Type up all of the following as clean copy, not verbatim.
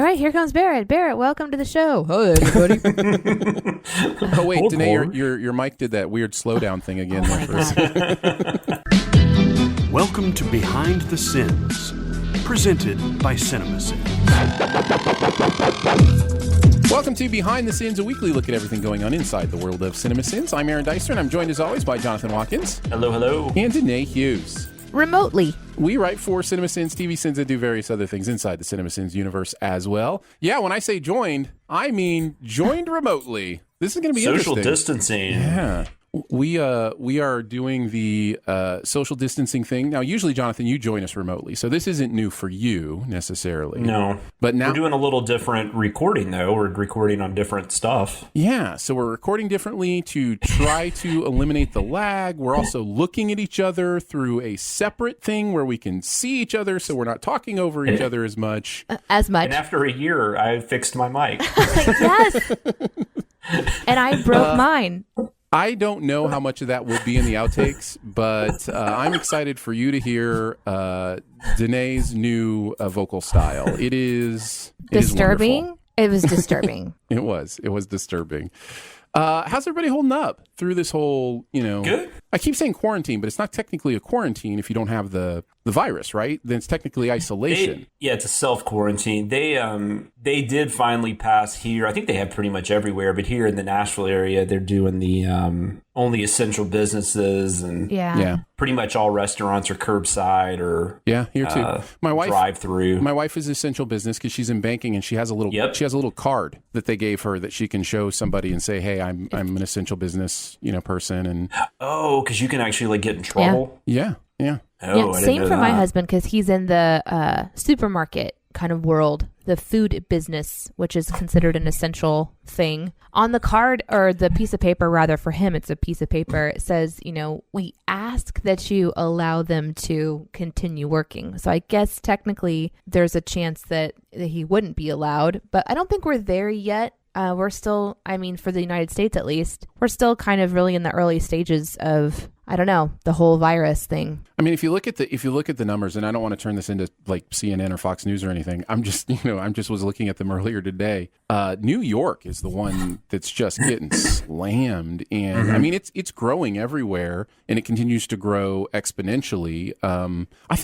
right, here comes Barrett. Barrett, welcome to the show. Hi, everybody. Oh, wait, Danae, your mic did that weird slowdown thing again. Oh, my God. Welcome to Behind the Sins, presented by CinemaSins. Welcome to Behind the Sins, a weekly look at everything going on inside the world of CinemaSins. I'm Aaron Dyster, and I'm joined as always by Jonathan Watkins. Hello, hello. And Danae Hughes. Remotely. We write for CinemaSins, TV Sins, and do various other things inside the CinemaSins universe as well. Yeah, when I say joined, I mean joined remotely. This is going to be social interesting. Distancing. Yeah. We are doing the social distancing thing. Now, usually, Jonathan, you join us remotely, so this isn't new for you necessarily. No. But now we're doing a little different recording, though. We're recording on different stuff. Yeah, so we're recording differently to try to eliminate the lag. We're also looking at each other through a separate thing where we can see each other, so we're not talking over each other as much. And after a year, I fixed my mic. Yes. And I broke mine. I don't know how much of that will be in the outtakes, but I'm excited for you to hear Danae's new vocal style. It is disturbing. It was disturbing. It was disturbing. How's everybody holding up through this whole, Good. I keep saying quarantine, but it's not technically a quarantine if you don't have the virus, right? Then it's technically isolation. It's a self-quarantine. They did finally pass here. I think they have pretty much everywhere, but here in the Nashville area, they're doing the only essential businesses, and pretty much all restaurants are curbside or here too. My wife drive-through. My wife is essential business because she's in banking, and she has a little card that they gave her that she can show somebody and say, "Hey, I'm an essential business person." And because you can actually get in trouble. Yeah. Oh, same for my husband because he's in the supermarket kind of world, the food business, which is considered an essential thing. On the card, or the piece of paper rather, for him, it's a piece of paper. It says, we ask that you allow them to continue working. So I guess technically there's a chance that he wouldn't be allowed, but I don't think we're there yet. We're still, for the United States at least, we're still kind of really in the early stages of, the whole virus thing. If you look at the numbers, and I don't want to turn this into like CNN or Fox News or anything, I'm just was looking at them earlier today. New York is the one that's just getting slammed, and it's growing everywhere, and it continues to grow exponentially. I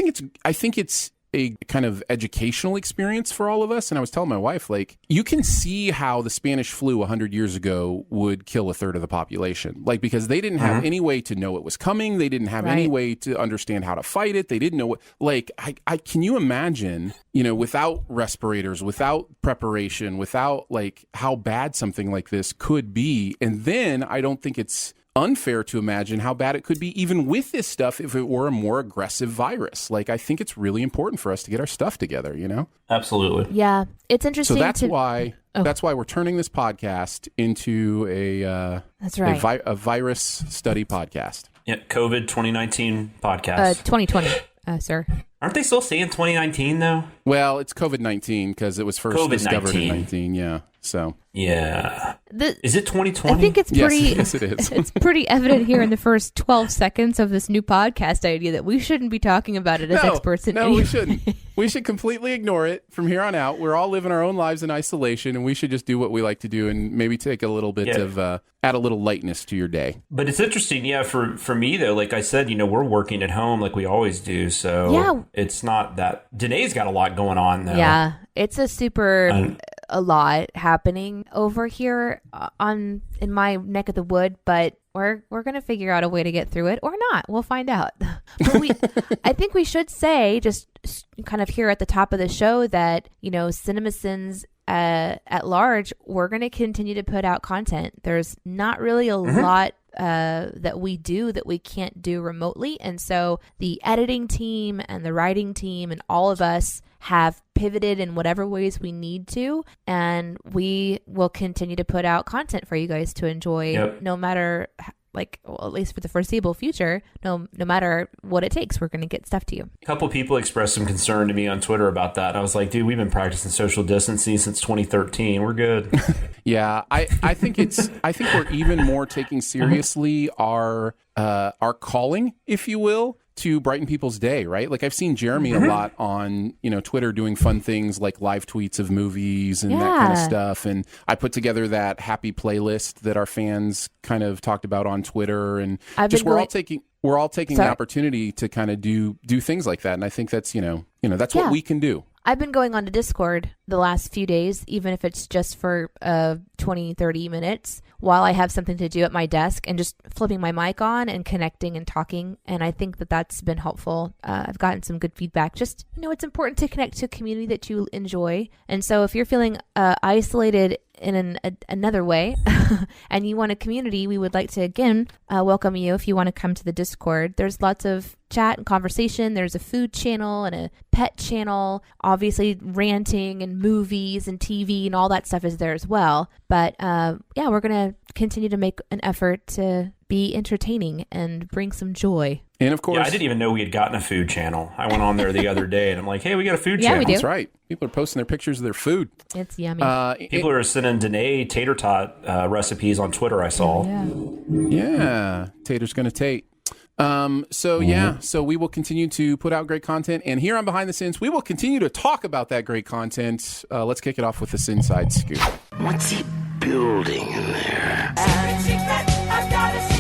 think it's a kind of educational experience for all of us. And I was telling my wife, you can see how the Spanish flu 100 years ago would kill a third of the population. Because they didn't have any way to know it was coming. They didn't have any way to understand how to fight it. They didn't know what, can you imagine, without respirators, without preparation, without how bad something like this could be. And then I don't think it's unfair to imagine how bad it could be even with this stuff if it were a more aggressive virus. I think it's really important for us to get our stuff together, Absolutely. Yeah. It's interesting. So that's why we're turning this podcast into a virus study podcast. Yeah, COVID 2019 podcast. 2020, sir. Aren't they still saying 2019 though? Well, it's COVID-19 because it was first discovered in 19. Yeah. So yeah. Is it 2020? I think it's pretty. Yes, it is. It's pretty evident here in the first 12 seconds of this new podcast idea that we shouldn't be talking about it as experts in. No, we shouldn't. We should completely ignore it from here on out. We're all living our own lives in isolation, and we should just do what we like to do, and maybe take a little bit of add a little lightness to your day. But it's interesting, for me though. Like I said, we're working at home like we always do, so it's not that. Danae's got a lot going on though. Yeah, it's a lot happening over here in my neck of the wood, but we're going to figure out a way to get through it or not. We'll find out. But I think we should say, just kind of here at the top of the show, that, CinemaSins at large, we're going to continue to put out content. There's not really a lot that we do that we can't do remotely. And so the editing team and the writing team and all of us have pivoted in whatever ways we need to, and we will continue to put out content for you guys to enjoy, no matter at least for the foreseeable future, no matter what it takes, we're going to get stuff to you. A couple people expressed some concern to me on Twitter about that. I was like, dude, we've been practicing social distancing since 2013. We're good. Yeah, I think we're even more taking seriously our calling, if you will, to brighten people's day, right? Like I've seen Jeremy a lot on, Twitter doing fun things like live tweets of movies and that kind of stuff. And I put together that happy playlist that our fans kind of talked about on Twitter, and we're all taking the opportunity to kind of do things like that. And I think that's, that's what we can do. I've been going on to Discord the last few days, even if it's just for 20, 30 minutes, while I have something to do at my desk, and just flipping my mic on and connecting and talking. And I think that that's been helpful. I've gotten some good feedback. Just, it's important to connect to a community that you enjoy. And so if you're feeling isolated in another way and you want a community, we would like to, again, welcome you if you want to come to the Discord. There's lots of chat and conversation. There's a food channel and a pet channel. Obviously, ranting and movies and TV and all that stuff is there as well. But we're going to continue to make an effort to be entertaining and bring some joy. And of course, I didn't even know we had gotten a food channel. I went on there the other day and I'm like, hey, we got a food channel. We do. That's right. People are posting their pictures of their food. It's yummy. People are sending Danae tater tot recipes on Twitter, I saw. Yeah. Tater's going to Tate. So we will continue to put out great content. And here on Behind the Sins, we will continue to talk about that great content. Let's kick it off with the SinSide Scoop. What's he building in there? I've got a secret.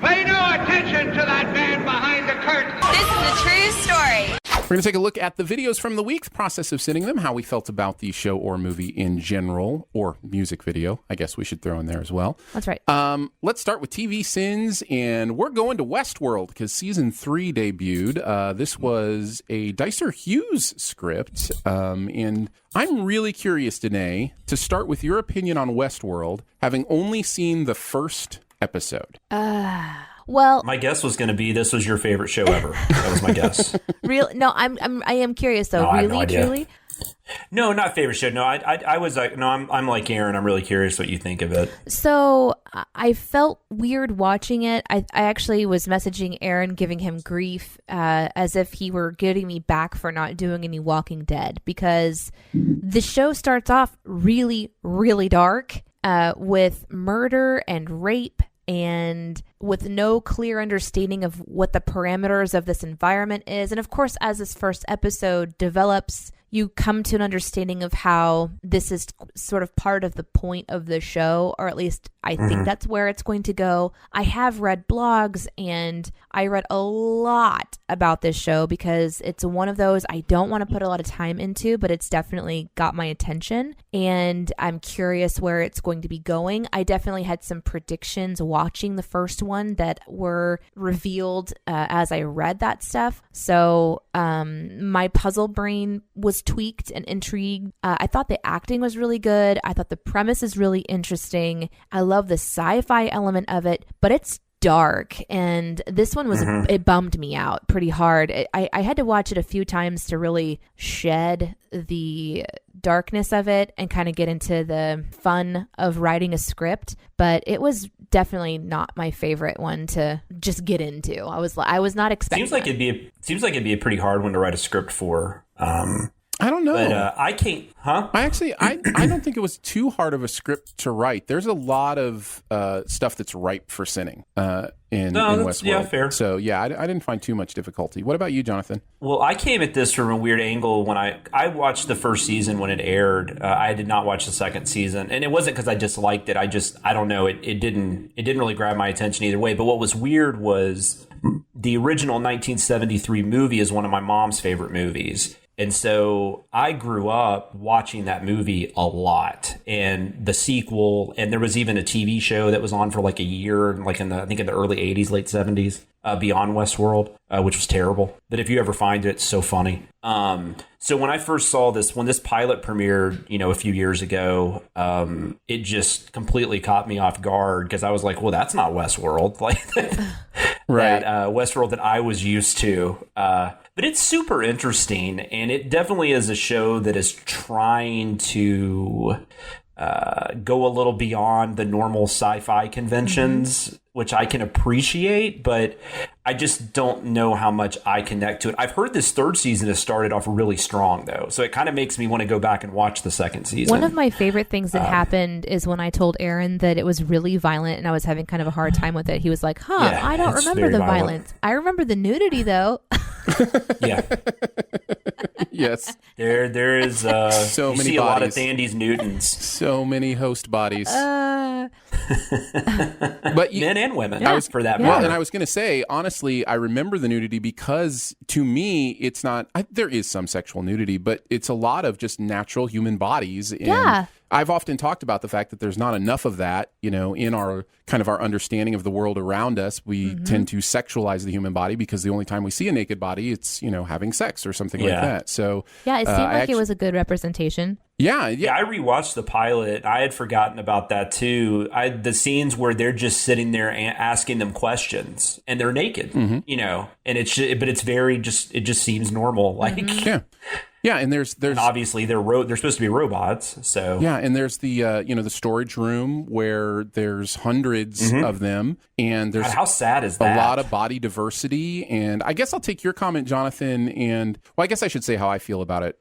Pay no attention to that man behind the curtain. This is a true story. We're going to take a look at the videos from the week, the process of sitting them, how we felt about the show or movie in general, or music video, I guess we should throw in there as well. That's right. Let's start with TV Sins, and we're going to Westworld because season 3 debuted. This was a Dicer Hughes script, and I'm really curious, Danae, to start with your opinion on Westworld, having only seen the first episode. Well, my guess was going to be this was your favorite show ever. That was my guess. I am curious though. No, I have really, no idea. truly? No, not favorite show. No, I was like, no, I'm like Aaron. I'm really curious what you think of it. So I felt weird watching it. I actually was messaging Aaron, giving him grief as if he were getting me back for not doing any Walking Dead, because the show starts off really, really dark with murder and rape, and with no clear understanding of what the parameters of this environment is. And of course, as this first episode develops, you come to an understanding of how this is sort of part of the point of the show, or at least I think that's where it's going to go. I have read blogs and I read a lot about this show because it's one of those I don't want to put a lot of time into, but it's definitely got my attention and I'm curious where it's going to be going. I definitely had some predictions watching the first one that were revealed as I read that stuff. So my puzzle brain was tweaked and intrigued. I thought the acting was really good. I thought the premise is really interesting. I love the sci-fi element of it, but it's dark, and this one was it bummed me out pretty hard. I had to watch it a few times to really shed the darkness of it and kind of get into the fun of writing a script, but it was definitely not my favorite one to just get into. I was not expecting. Seems like it'd be a pretty hard one to write a script for. I don't know. But I can't, huh? I don't think it was too hard of a script to write. There's a lot of stuff that's ripe for sinning in Westworld. Yeah, fair. So, yeah, I didn't find too much difficulty. What about you, Jonathan? Well, I came at this from a weird angle. When I watched the first season when it aired, I did not watch the second season. And it wasn't because I disliked it. I don't know. It didn't really grab my attention either way. But what was weird was the original 1973 movie is one of my mom's favorite movies. And so I grew up watching that movie a lot, and the sequel, and there was even a TV show that was on for like a year, like in the early 80s, late 70s, Beyond Westworld, which was terrible. But if you ever find it, it's so funny. So when I first saw this, when this pilot premiered, a few years ago, it just completely caught me off guard because I was like, well, that's not Westworld. Like right. That Westworld that I was used to. But it's super interesting, and it definitely is a show that is trying to go a little beyond the normal sci-fi conventions, which I can appreciate, but I just don't know how much I connect to it. I've heard this third season has started off really strong, though, so it kind of makes me want to go back and watch the second season. One of my favorite things that happened is when I told Aaron that it was really violent and I was having kind of a hard time with it. He was like, I don't remember the violence. I remember the nudity, though. Yeah. Yes. There is so you many see bodies. a lot of Thandys Newtons. So many host bodies. Uh, But Men and women, for that Well, matter. and I was going to say, honestly, I remember the nudity because to me, it's not, there is some sexual nudity, but it's a lot of just natural human bodies. And Yeah. I've often talked about the fact that there's not enough of that, in our kind of our understanding of the world around us. We tend to sexualize the human body because the only time we see a naked body, it's, having sex or something like that. So yeah, it seemed like it was a good representation. Yeah, I rewatched the pilot. I had forgotten about that too. The scenes where they're just sitting there asking them questions and they're naked, and it's very it just seems normal. Like, yeah, and there's and obviously they're supposed to be robots. So yeah, and there's the the storage room where there's hundreds of them, and there's God, how sad is that? A lot of body diversity. And I guess I'll take your comment, Jonathan, and I guess I should say how I feel about it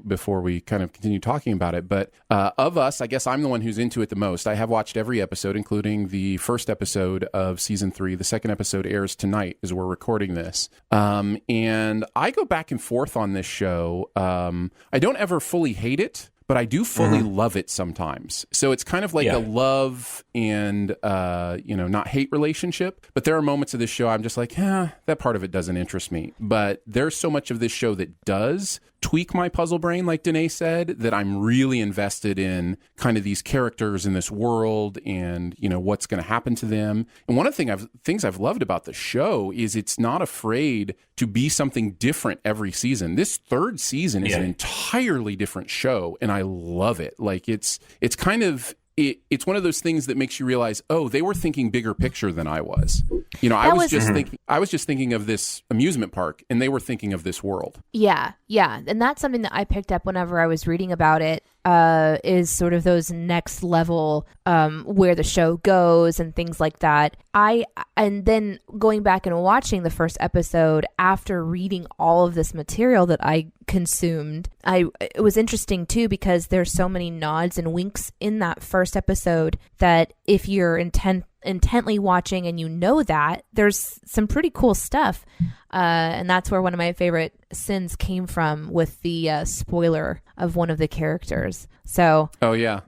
before we kind of continue talking about it. But of us, I guess I'm the one who's into it the most. I have watched every episode, including the first episode of season 3. The second episode airs tonight as we're recording this, and I go back and forth on this show. I don't ever fully hate it, but I do fully love it sometimes. So it's kind of like a love and, not hate relationship. But there are moments of this show I'm just like, that part of it doesn't interest me. But there's so much of this show that does tweak my puzzle brain, like Danae said, that I'm really invested in kind of these characters in this world and, what's going to happen to them. And one of the things I've loved about the show is it's not afraid to be something different every season. This third season is an entirely different show, and I love it. Like it's kind of it's one of those things that makes you realize, oh, they were thinking bigger picture than I was. I was just thinking of this amusement park, and they were thinking of this world. Yeah, and that's something that I picked up whenever I was reading about it. Is sort of those next level where the show goes and things like that. And then going back and watching the first episode after reading all of this material that I consumed, it was interesting too because there's so many nods and winks in that first episode that if you're intently watching and that, there's some pretty cool stuff. And that's where one of my favorite sins came from with the spoiler of one of the characters. So yeah.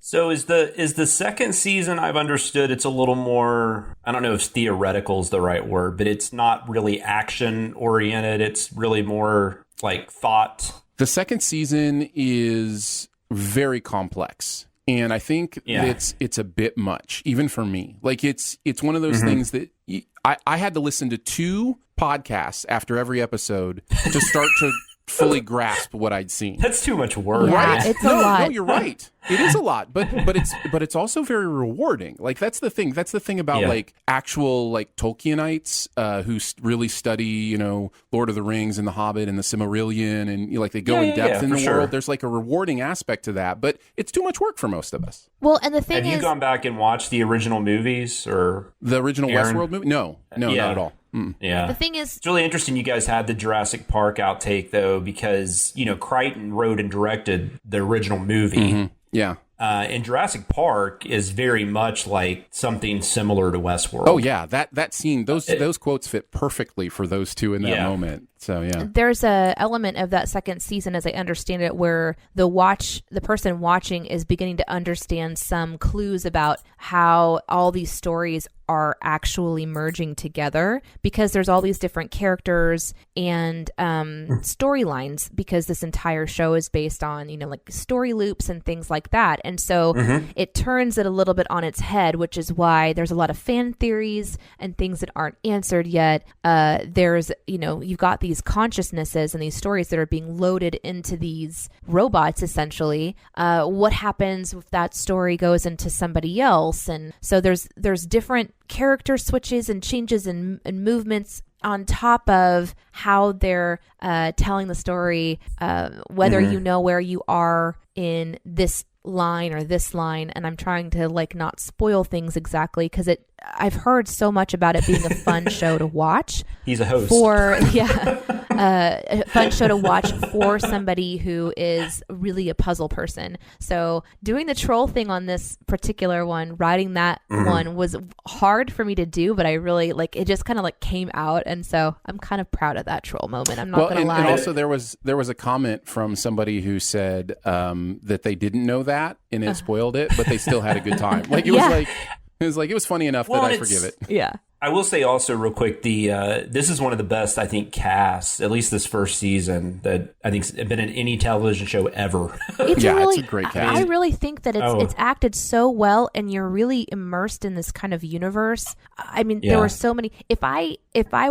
So is the second season, I've understood it's a little more, I don't know if theoretical is the right word, but it's not really action oriented. It's really more like thought. The second season is very complex. And I think it's a bit much, even for me. Like it's one of those things that I had to listen to 2 podcasts after every episode to start to fully grasp what I'd seen. That's too much work. Yeah, right? It's a lot. No, you're right. It is a lot, but it's also very rewarding. Like that's the thing. That's the thing about like actual like Tolkienites who really study, Lord of the Rings and The Hobbit and the Silmarillion, and like they go in depth in the world. There's like a rewarding aspect to that, but it's too much work for most of us. Well, and the thing have you gone back and watched the original movies or the original Aaron? Westworld movie? No, not at all. Yeah. The thing is, it's really interesting you guys had the Jurassic Park outtake though, because Crichton wrote and directed the original movie. Yeah. And Jurassic Park is very much like something similar to Westworld. Oh yeah, that scene, those quotes fit perfectly for those two in that moment. So yeah, there's a element of that second season, as I understand it, where the person watching is beginning to understand some clues about how all these stories are actually merging together, because there's all these different characters and storylines, because this entire show is based on like story loops and things like that. And so it turns it a little bit on its head, which is why there's a lot of fan theories and things that aren't answered yet. There's, you've got these consciousnesses and these stories that are being loaded into these robots, essentially. What happens if that story goes into somebody else? And so there's different character switches and changes and movements on top of how they're telling the story, whether you know where you are in this line or this line, and I'm trying to like not spoil things exactly because I've heard so much about it being a fun show to watch. He's a host. A fun show to watch for somebody who is really a puzzle person. So doing the troll thing on this particular one, writing that one was hard for me to do, but I really like it. Just kind of like came out, and so I'm kind of proud of that troll moment. I'm not gonna lie. And also there was a comment from somebody who said that they didn't know that and it spoiled it, but they still had a good time. Like it was like it was funny enough that I forgive it. Yeah. I will say also real quick, this is one of the best, I think, casts, at least this first season, that I think's been in any television show ever. It's it's a great cast. I really think that it's acted so well, and you're really immersed in this kind of universe. I mean, there were so many. If I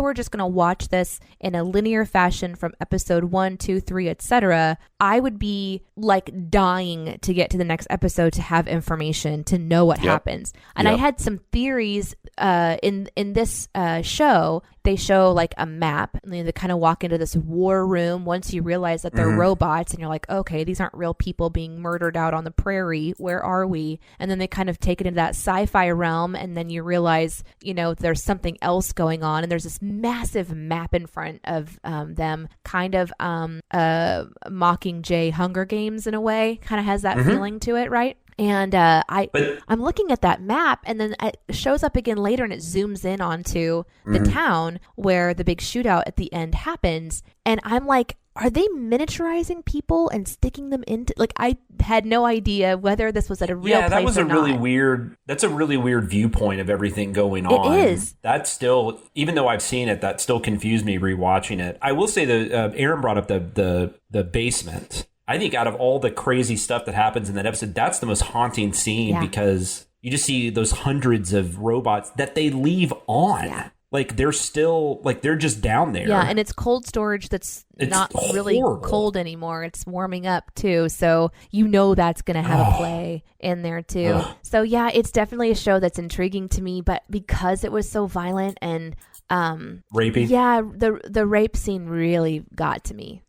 were just going to watch this in a linear fashion from episode 1, 2, 3, etc., I would be like dying to get to the next episode to have information to know what happens. And I had some theories in this show. They show like a map, and they kind of walk into this war room once you realize that they're robots, and you're like, okay, these aren't real people being murdered out on the prairie. Where are we? And then they kind of take it into that sci-fi realm, and then you realize, there's something else going on, and there's this massive map in front of them, kind of Mockingjay Hunger Games in a way, kind of has that feeling to it, right? And I'm looking at that map, and then it shows up again later, and it zooms in onto the town where the big shootout at the end happens. And I'm like, are they miniaturizing people and sticking them into, like, I had no idea whether this was at a real place or not. Yeah, that was that's a really weird viewpoint of everything going on. It is. That's still, even though I've seen it, that still confused me rewatching it. I will say that Aaron brought up the basement. I think out of all the crazy stuff that happens in that episode, that's the most haunting scene because you just see those hundreds of robots that they leave on. Yeah. Like they're still, like they're just down there. Yeah, and it's cold storage it's not really cold anymore. It's warming up too. So that's going to have a play in there too. So yeah, it's definitely a show that's intriguing to me, but because it was so violent and rapey. Yeah, the rape scene really got to me.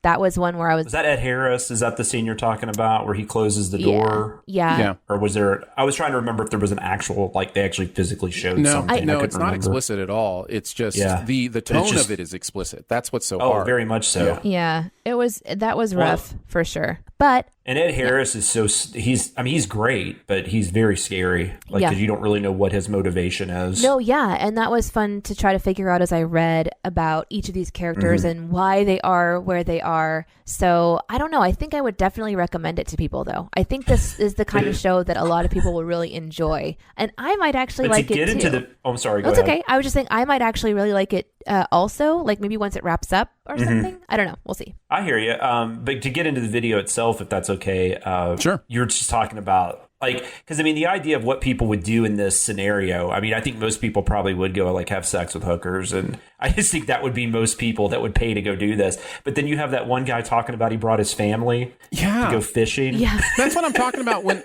That was one where I was... Was that Ed Harris? Is that the scene you're talking about where he closes the door? Yeah. Or was there... I was trying to remember if there was an actual... Like, they actually physically showed something. No, it's not explicit at all. It's just... The tone of it is explicit. That's what's so hard. Oh, very much so. Yeah. That was rough, for sure. But... And Ed Harris is so... He's great, but he's very scary. Like, because you don't really know what his motivation is. No, yeah. And that was fun to try to figure out as I read about each of these characters and why they are where they are. So I don't know. I think I would definitely recommend it to people, though. I think this is the kind of show that a lot of people will really enjoy, and I might actually like it too. I'm sorry. Go ahead. Okay. I was just saying I might actually really like it. Also, like maybe once it wraps up or something. I don't know. We'll see. I hear you. But to get into the video itself, if that's okay. Sure. You're just talking about. Like, because I mean, the idea of what people would do in this scenario, I mean, I think most people probably would go like have sex with hookers. And I just think that would be most people that would pay to go do this. But then you have that one guy talking about he brought his family to go fishing. Yeah. That's what I'm talking about. When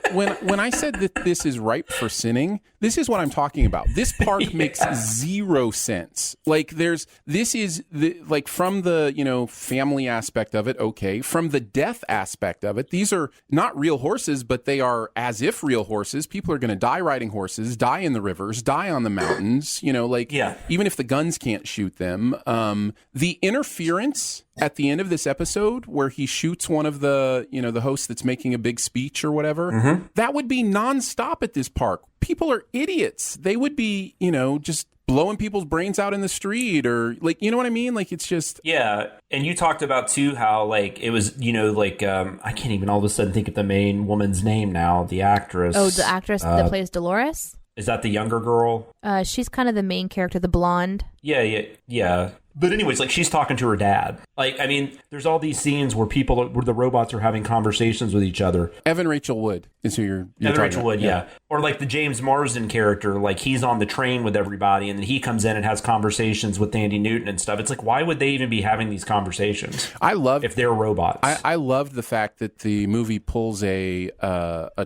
I said that this is ripe for sinning, this is what I'm talking about. This park makes zero sense. Like from the, family aspect of it. Okay. From the death aspect of it, these are not real horses, but they are as if real horses. People are going to die riding horses, die in the rivers, die on the mountains, even if the guns can't shoot them. The interference at the end of this episode where he shoots one of the, the hosts that's making a big speech or whatever, that would be nonstop at this park. People are idiots. They would be, just blowing people's brains out in the street or like, you know what I mean? Like, it's just. Yeah. And you talked about too, how like it was, I can't even all of a sudden think of the main woman's name now, the actress. Oh, the actress that plays Dolores? Is that the younger girl? She's kind of the main character, the blonde. Yeah. But anyways, like she's talking to her dad. Like, I mean, there's all these scenes where where the robots are having conversations with each other. Evan Rachel Wood is who you're Evan Rachel Wood, yeah. Or like the James Marsden character, like he's on the train with everybody and then he comes in and has conversations with Andy Newton and stuff. It's like, why would they even be having these conversations? I love if they're robots. I love the fact that the movie pulls a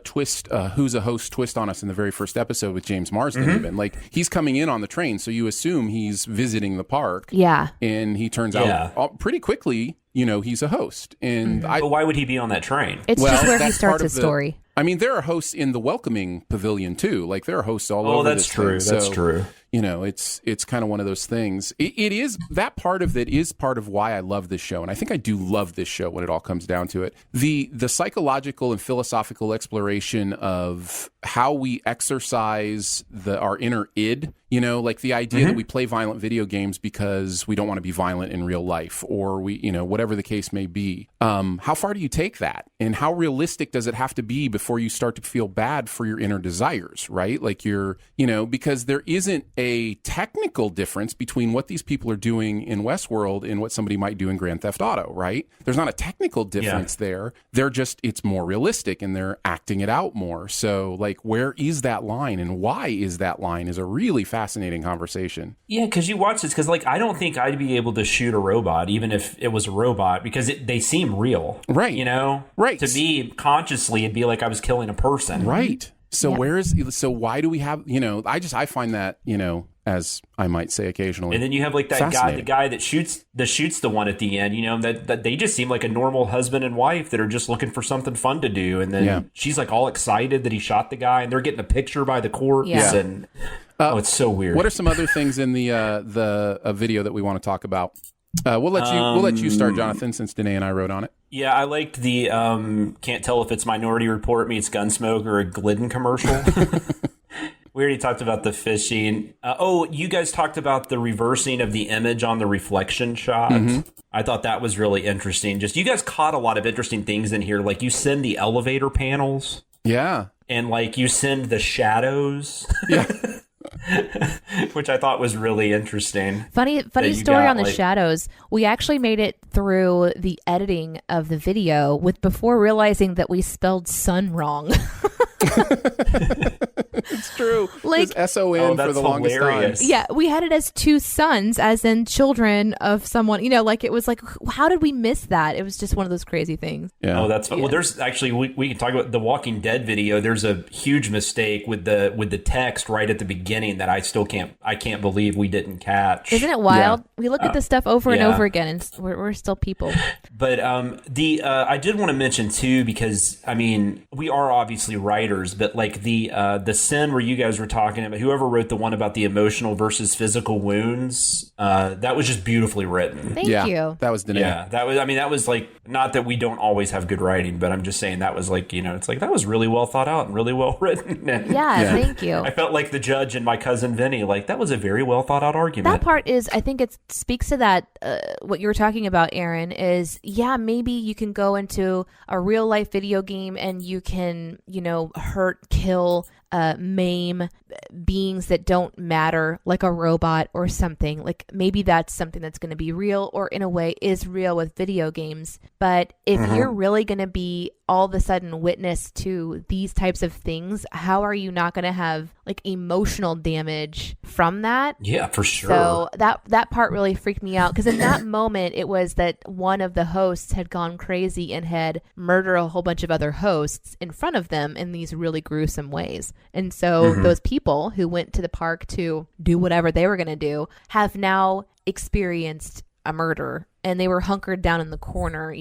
twist, who's a host twist on us in the very first episode with James Marsden. Even like he's coming in on the train, so you assume he's visiting the park. Yeah, and he turns out pretty quickly, he's a host. And but why would he be on that train? It's just where he starts his story. I mean, there are hosts in the welcoming pavilion too. Like there are hosts all over. That's true. That's true. It's kind of one of those things. It is, that part of it is part of why I love this show, and I think I do love this show when it all comes down to it. The psychological and philosophical exploration of how we exercise our inner id. Like the idea that we play violent video games because we don't want to be violent in real life, or we, whatever the case may be. How far do you take that, and how realistic does it have to be before you start to feel bad for your inner desires, right? Like because there isn't a technical difference between what these people are doing in Westworld and what somebody might do in Grand Theft Auto, right? There's not a technical difference there. It's more realistic and they're acting it out more. So like, where is that line and why is that line is a really fascinating conversation. Yeah, because you watch this, because like, I don't think I'd be able to shoot a robot, even if it was a robot, because they seem real. Right. Right. To me, consciously, it'd be like I was killing a person. Right. So why do we have, I find that, as I might say occasionally. And then you have like that guy, the guy that shoots the one at the end, that they just seem like a normal husband and wife that are just looking for something fun to do. And then she's like all excited that he shot the guy and they're getting a picture by the corpse. Yeah. And it's so weird. What are some other things in the video that we want to talk about? We'll let you start, Jonathan, since Danae and I wrote on it. Yeah, I liked the can't tell if it's Minority Report meets Gunsmoke or a Glidden commercial. We already talked about the fishing. You guys talked about the reversing of the image on the reflection shot. I thought that was really interesting. Just you guys caught a lot of interesting things in here. Like you send the elevator panels. Yeah. And like you send the shadows. Yeah. Which I thought was really interesting. Funny story on the shadows. We actually made it through the editing of the video before realizing that we spelled sun wrong. It's true. Like S-O-N for the longest time. Yeah, we had it as two sons, as in children of someone. Like it was like, how did we miss that? It was just one of those crazy things. Yeah. Oh, that's fun. Yeah. Well, there's actually we can talk about the Walking Dead video. There's a huge mistake with the text right at the beginning that I can't believe we didn't catch. Isn't it wild? Yeah. We look at this stuff over and over again, and we're still people. But I did want to mention too, because I mean we are obviously writers, but like the sin where you guys were talking about, whoever wrote the one about the emotional versus physical wounds, that was just beautifully written. Thank you. That was Danae. Yeah, that was like, not that we don't always have good writing, but I'm just saying that was like, it's like that was really well thought out and really well written. Thank you. I felt like the judge and my cousin Vinny, like that was a very well thought out argument. That part is, I think it speaks to that, what you were talking about, Aaron, is maybe you can go into a real life video game and you can, hurt, kill, maim beings that don't matter, like a robot or something. Like maybe that's something that's going to be real, or in a way is real with video games. But if you're really going to be all of a sudden witness to these types of things, how are you not going to have like emotional damage from that? Yeah, for sure. So that part really freaked me out, because in that moment it was that one of the hosts had gone crazy and had murdered a whole bunch of other hosts in front of them in these really gruesome ways. And so those people who went to the park to do whatever they were going to do have now experienced a murder, and they were hunkered down in the corner,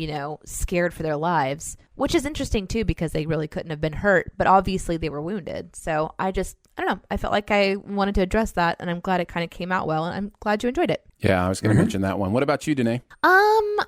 scared for their lives, which is interesting too, because they really couldn't have been hurt, but obviously they were wounded. So I don't know. I felt like I wanted to address that, and I'm glad it kind of came out well, and I'm glad you enjoyed it. Yeah, I was going to mention that one. What about you, Danae?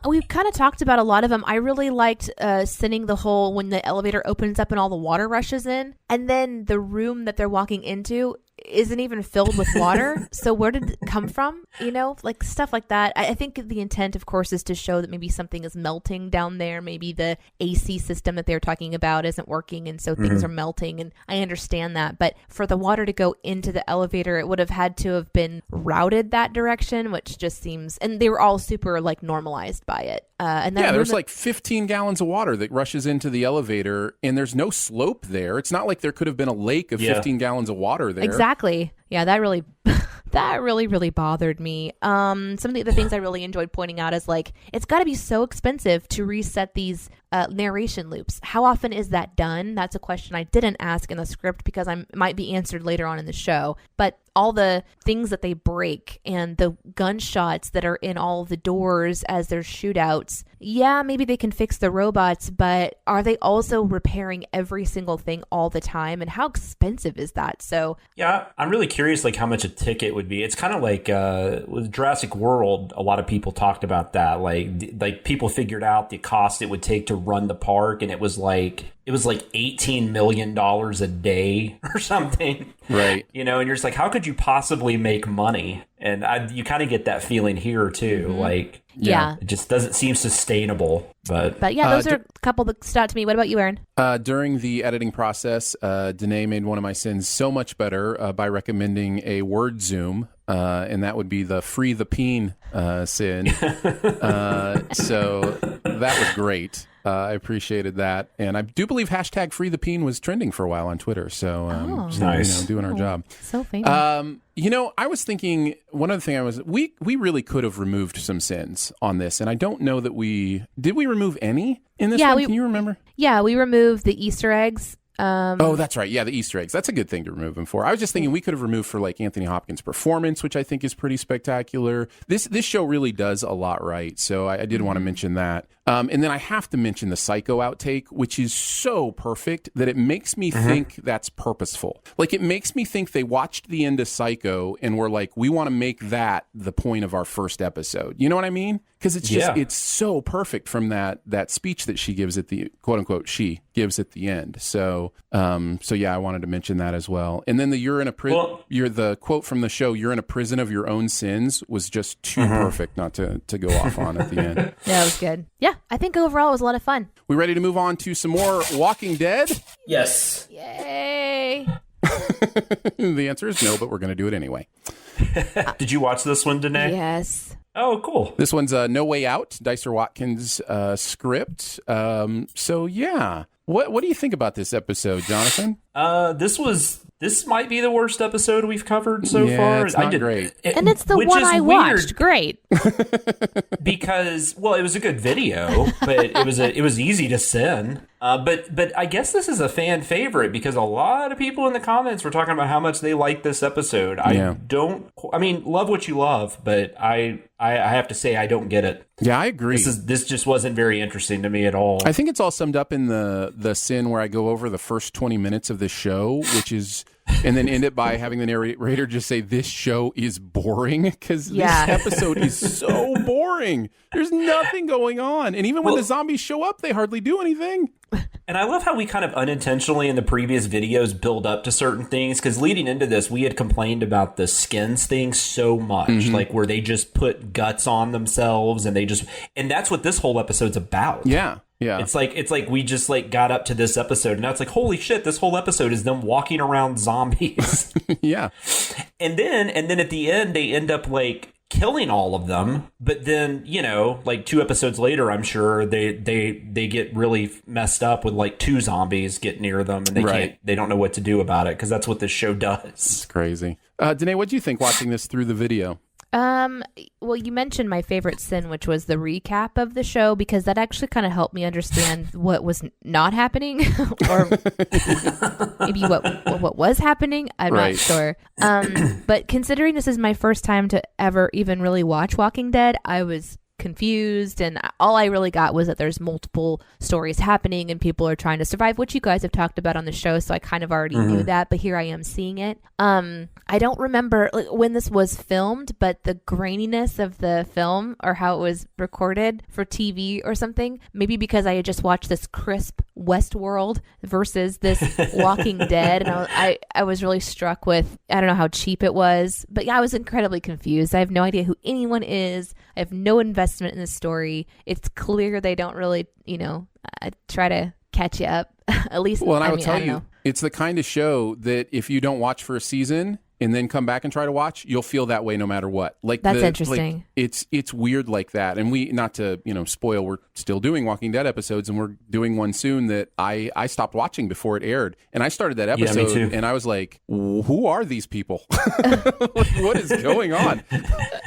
We've kind of talked about a lot of them. I really liked sending the whole, when the elevator opens up and all the water rushes in, and then the room that they're walking into isn't even filled with water. So where did it come from? You know, like stuff like that. I think the intent, of course, is to show that maybe something is melting down there. Maybe the AC system that they're talking about isn't working, and so things are melting. And I understand that. But for the water to go into the elevator, it would have had to have been routed that direction, which just seems, and they were all super like normalized by it. And there's like 15 gallons of water that rushes into the elevator, and there's no slope there. It's not like there could have been a lake of 15 gallons of water there. Exactly. Yeah, that really really bothered me. Some of the other things I really enjoyed pointing out is like, it's got to be so expensive to reset these narration loops. How often is that done? That's a question I didn't ask in the script because I might be answered later on in the show. But all the things that they break and the gunshots that are in all of the doors as there's shootouts, yeah, maybe they can fix the robots, but are they also repairing every single thing all the time? And how expensive is that? So yeah, I'm really curious like how much a ticket would be. It's kind of like with Jurassic World, a lot of people talked about that. Like people figured out the cost it would take to run the park, and it was like $18 million a day or something. Right. You know, and you're just like, how could you possibly make money? And you kind of get that feeling here too. Like, yeah, it just doesn't seem sustainable. But yeah, those are a couple that stood out to me. What about you, Aaron? During the editing process, Danae made one of my sins so much better by recommending a word zoom. And that would be the free the peen sin. So that was great. I appreciated that. And I do believe hashtag free the peen was trending for a while on Twitter. So, nice. Doing our job. So famous. I was thinking one other thing we really could have removed some sins on this. And I don't know that did we remove any in this one? Can you remember? Yeah, we removed the Easter eggs. That's right. Yeah, the Easter eggs. That's a good thing to remove them for. I was just thinking we could have removed for like Anthony Hopkins' performance, which I think is pretty spectacular. This show really does a lot right. So I did want to mention that. And then I have to mention the Psycho outtake, which is so perfect that it makes me think that's purposeful. Like, it makes me think they watched the end of Psycho and were like, we want to make that the point of our first episode. You know what I mean? Because it's just, it's so perfect from that speech that she gives at the, quote unquote, she gives at the end. So yeah, I wanted to mention that as well. And then the quote from the show, "You're in a prison of your own sins," was just too perfect not to go off on at the end. Yeah, it was good. Yeah, I think overall it was a lot of fun. We ready to move on to some more Walking Dead? Yes. Yay. The answer is no, but we're going to do it anyway. Did you watch this one, Danae? Yes. Oh, cool. This one's No Way Out, Dicer Watkins' script. So yeah, what do you think about this episode, Jonathan? This might be the worst episode we've covered so far. It's not great. And it's the one I watched. Great. Because, well, it was a good video, but it was easy to sin. But I guess this is a fan favorite because a lot of people in the comments were talking about how much they like this episode. I mean, love what you love, but I have to say I don't get it. Yeah, I agree. This just wasn't very interesting to me at all. I think it's all summed up in the sin where I go over the first 20 minutes of this show, which is, and then end it by having the narrator just say, "This show is boring," because this episode is so boring. There's nothing going on. And even when the zombies show up, they hardly do anything. And I love how we kind of unintentionally in the previous videos build up to certain things, because leading into this, we had complained about the skins thing so much, like where they just put guts on themselves and that's what this whole episode's about. Yeah. Yeah. It's like we just like got up to this episode and now it's like, holy shit, this whole episode is them walking around zombies. Yeah. And then at the end they end up like killing all of them, but then, you know, like 2 episodes later, I'm sure they get really messed up with like 2 zombies get near them and they don't know what to do about it, because that's what this show does. It's crazy. Danae, what do you think watching this through the video? Well, you mentioned my favorite sin, which was the recap of the show, because that actually kind of helped me understand what was not happening, or maybe what was happening. I'm not sure. But considering this is my first time to ever even really watch Walking Dead, I was confused, and all I really got was that there's multiple stories happening and people are trying to survive, which you guys have talked about on the show, so I kind of already knew that, but here I am seeing it. I don't remember when this was filmed, but the graininess of the film or how it was recorded for TV or something, maybe because I had just watched this crisp Westworld versus this Walking Dead, and I was really struck with, I don't know how cheap it was, but yeah, I was incredibly confused. I have no idea who anyone is. I have no investment in the story. It's clear they don't really, try to catch you up. At least, well, and I will tell you, it's the kind of show that if you don't watch for a season and then come back and try to watch, you'll feel that way no matter what. Like that's interesting. Like, it's weird like that. And we, not to spoil, we're still doing Walking Dead episodes, and we're doing one soon that I stopped watching before it aired. And I started that episode, and I was like, who are these people? Like, what is going on?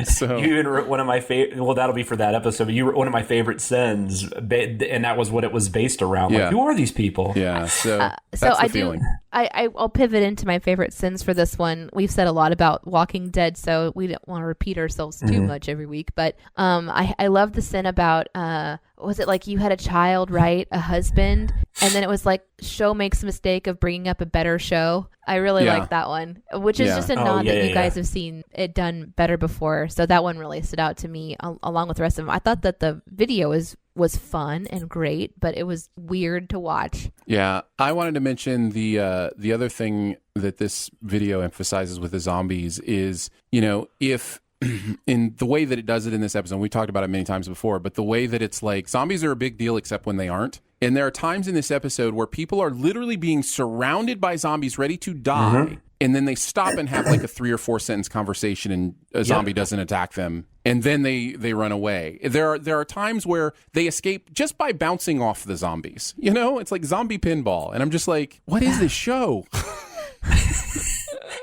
So you even wrote one of my favorite. Well, that'll be for that episode. But you were one of my favorite sins, and that was what it was based around. Like, who are these people? Yeah. So that's the feeling. I'll pivot into my favorite sins for this one. We've said a lot about Walking Dead, so we don't want to repeat ourselves too much every week. But I love the sin about, was it like you had a child, right? A husband, and then it was like show makes a mistake of bringing up a better show. I really like that one, which is just a nod that you guys have seen it done better before. So that one really stood out to me along with the rest of them. I thought that the video was fun and great, but it was weird to watch. Yeah, I wanted to mention the other thing that this video emphasizes with the zombies is, if in the way that it does it in this episode, we talked about it many times before, but the way that it's like zombies are a big deal except when they aren't. And there are times in this episode where people are literally being surrounded by zombies ready to die. And then they stop and have like a 3 or 4 sentence conversation, and a zombie doesn't attack them. And then they run away. There are times where they escape just by bouncing off the zombies. It's like zombie pinball. And I'm just like, what is this show?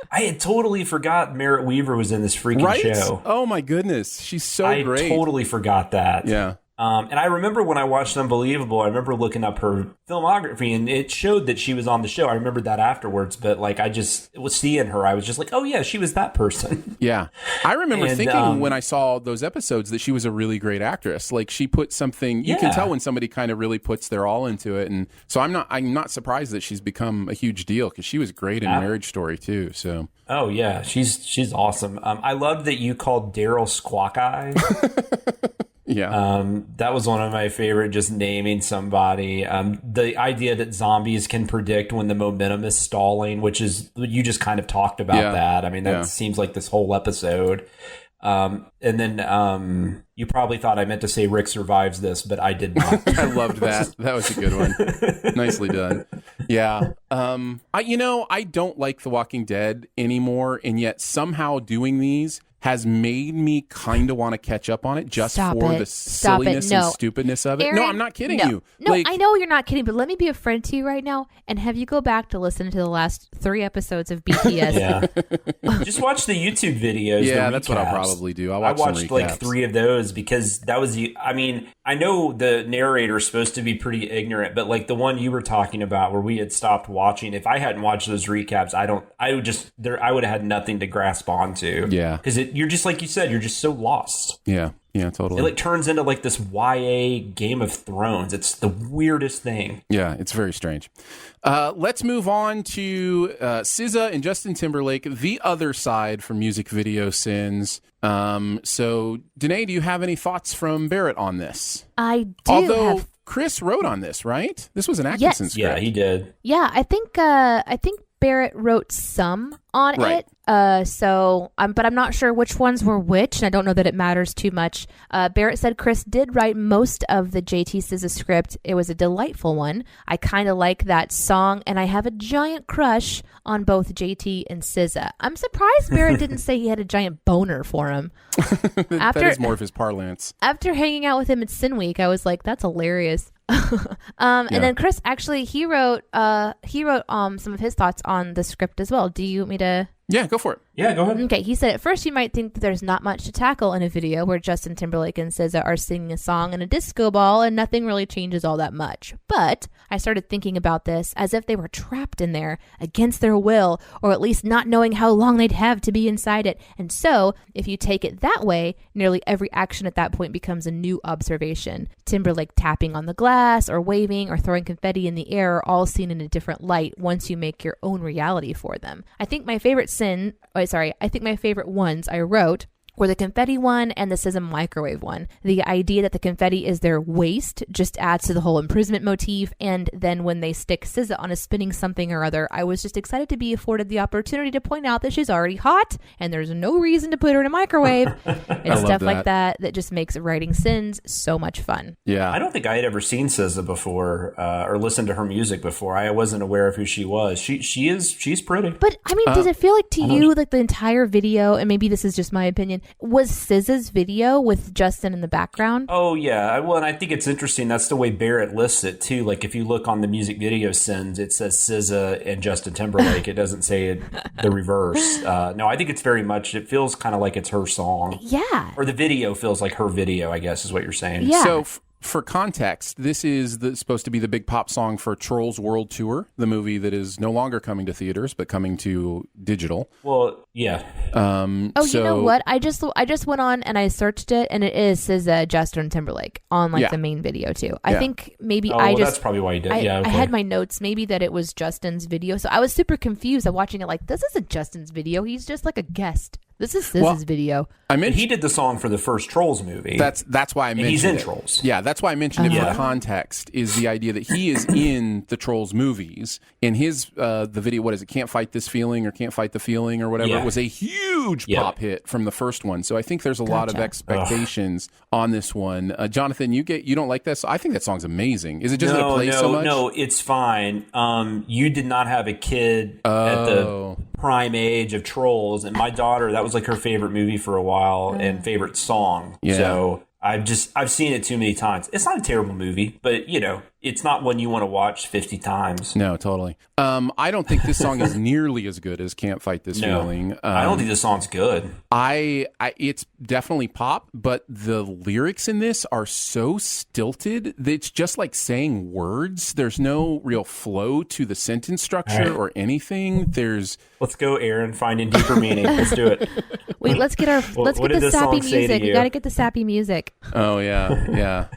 I had totally forgot Merritt Weaver was in this freaking show. Oh my goodness. She's so great. I totally forgot that. Yeah. And I remember when I watched Unbelievable, I remember looking up her filmography, and it showed that she was on the show. I remembered that afterwards, but like I just was seeing her, I was just like, oh yeah, she was that person. Yeah. I remember thinking when I saw those episodes that she was a really great actress. Like she put something, you can tell when somebody kind of really puts their all into it. And so I'm not surprised that she's become a huge deal, because she was great in Marriage Story too. So. Oh yeah, she's awesome. I love that you called Daryl Squawk Eye. Yeah. That was one of my favorite, just naming somebody. The idea that zombies can predict when the momentum is stalling, which is, you just kind of talked about that. I mean, that seems like this whole episode. And then you probably thought I meant to say Rick survives this, but I did not. I loved that. That was a good one. Nicely done. Yeah. I don't like The Walking Dead anymore, and yet somehow doing these has made me kind of want to catch up on it just the silliness and stupidness of it. Aaron, no, I'm not kidding you. No, I know you're not kidding, but let me be a friend to you right now and have you go back to listen to the last 3 episodes of BTS. Yeah. Just watch the YouTube videos. Yeah, that's what I'll probably do. I watched like 3 of those because that was I know the narrator is supposed to be pretty ignorant, but like the one you were talking about where we had stopped watching, if I hadn't watched those recaps, I would have had nothing to grasp onto. Yeah. Because you're just, like you said, you're just so lost. Yeah, totally. It like turns into like this YA Game of Thrones. It's the weirdest thing. Yeah, it's very strange. Let's move on to SZA and Justin Timberlake, the other side for music video sins. So, Danae, do you have any thoughts from Barrett on this? I do. Although Chris wrote on this, right? This was an Atkinson script. Yeah, he did. Yeah, I think Barrett wrote some on it. But I'm not sure which ones were which, and I don't know that it matters too much. Barrett said Chris did write most of the JT SZA script. It was a delightful one. I kind of like that song, and I have a giant crush on both JT and SZA. I'm surprised Barrett didn't say he had a giant boner for him. That is more of his parlance. After hanging out with him at Sin Week, I was like, that's hilarious. And then Chris actually he wrote some of his thoughts on the script as well. Do you want me to? Yeah, go for it. Yeah, go ahead. Okay, he said, at first you might think that there's not much to tackle in a video where Justin Timberlake and SZA are singing a song in a disco ball and nothing really changes all that much. But I started thinking about this as if they were trapped in there against their will, or at least not knowing how long they'd have to be inside it. And so, if you take it that way, nearly every action at that point becomes a new observation. Timberlake tapping on the glass, or waving, or throwing confetti in the air are all seen in a different light once you make your own reality for them. I think my favorite ones I wrote were the confetti one and the SZA microwave one. The idea that the confetti is their waste just adds to the whole imprisonment motif, and then when they stick SZA on a spinning something or other, I was just excited to be afforded the opportunity to point out that she's already hot, and there's no reason to put her in a microwave. And stuff like that just makes writing Sins so much fun. Yeah. I don't think I had ever seen SZA before, or listened to her music before. I wasn't aware of who she was. She's pretty. But, I mean, does it feel like to you, like the entire video, and maybe this is just my opinion, was SZA's video with Justin in the background? Oh, yeah. Well, and I think it's interesting. That's the way Barrett lists it, too. Like, if you look on the music video Sins, it says SZA and Justin Timberlake. It doesn't say it the reverse. No, I think it's very much, it feels kind of like it's her song. Yeah. Or the video feels like her video, I guess, is what you're saying. Yeah. So, for context, this is supposed to be the big pop song for Trolls World Tour, the movie that is no longer coming to theaters, but coming to digital. Well, yeah. You know what? I just went on and I searched it, and it is SZA, Justin Timberlake on the main video too. I think maybe that's probably why you did. I had my notes maybe that it was Justin's video, so I was super confused. I'm watching it like, this isn't Justin's video. He's just like a guest. This is SZA's video. He did the song for the first Trolls movie. That's why I mentioned he's in it. Trolls. Yeah, that's why I mentioned it for context, is the idea that he is in the Trolls movies. In his, the video, what is it, Can't Fight This Feeling or Can't Fight the Feeling or whatever, it was a huge pop hit from the first one. So I think there's a lot of expectations on this one. Jonathan, you don't like this? I think that song's amazing. Is it just that it plays so much? No, it's fine. You did not have a kid at the prime age of Trolls, and my daughter, that was like her favorite movie for a while and favorite song. Yeah. So I've seen it too many times. It's not a terrible movie, but it's not one you want to watch 50 times. No, totally. I don't think this song is nearly as good as Can't Fight This Feeling. I don't think this song's good. It's definitely pop, but the lyrics in this are so stilted that it's just like saying words. There's no real flow to the sentence structure or anything. Let's go, Aaron, finding deeper meaning. Let's do it. Wait, let's get the sappy music. We got to get the sappy music. Oh yeah.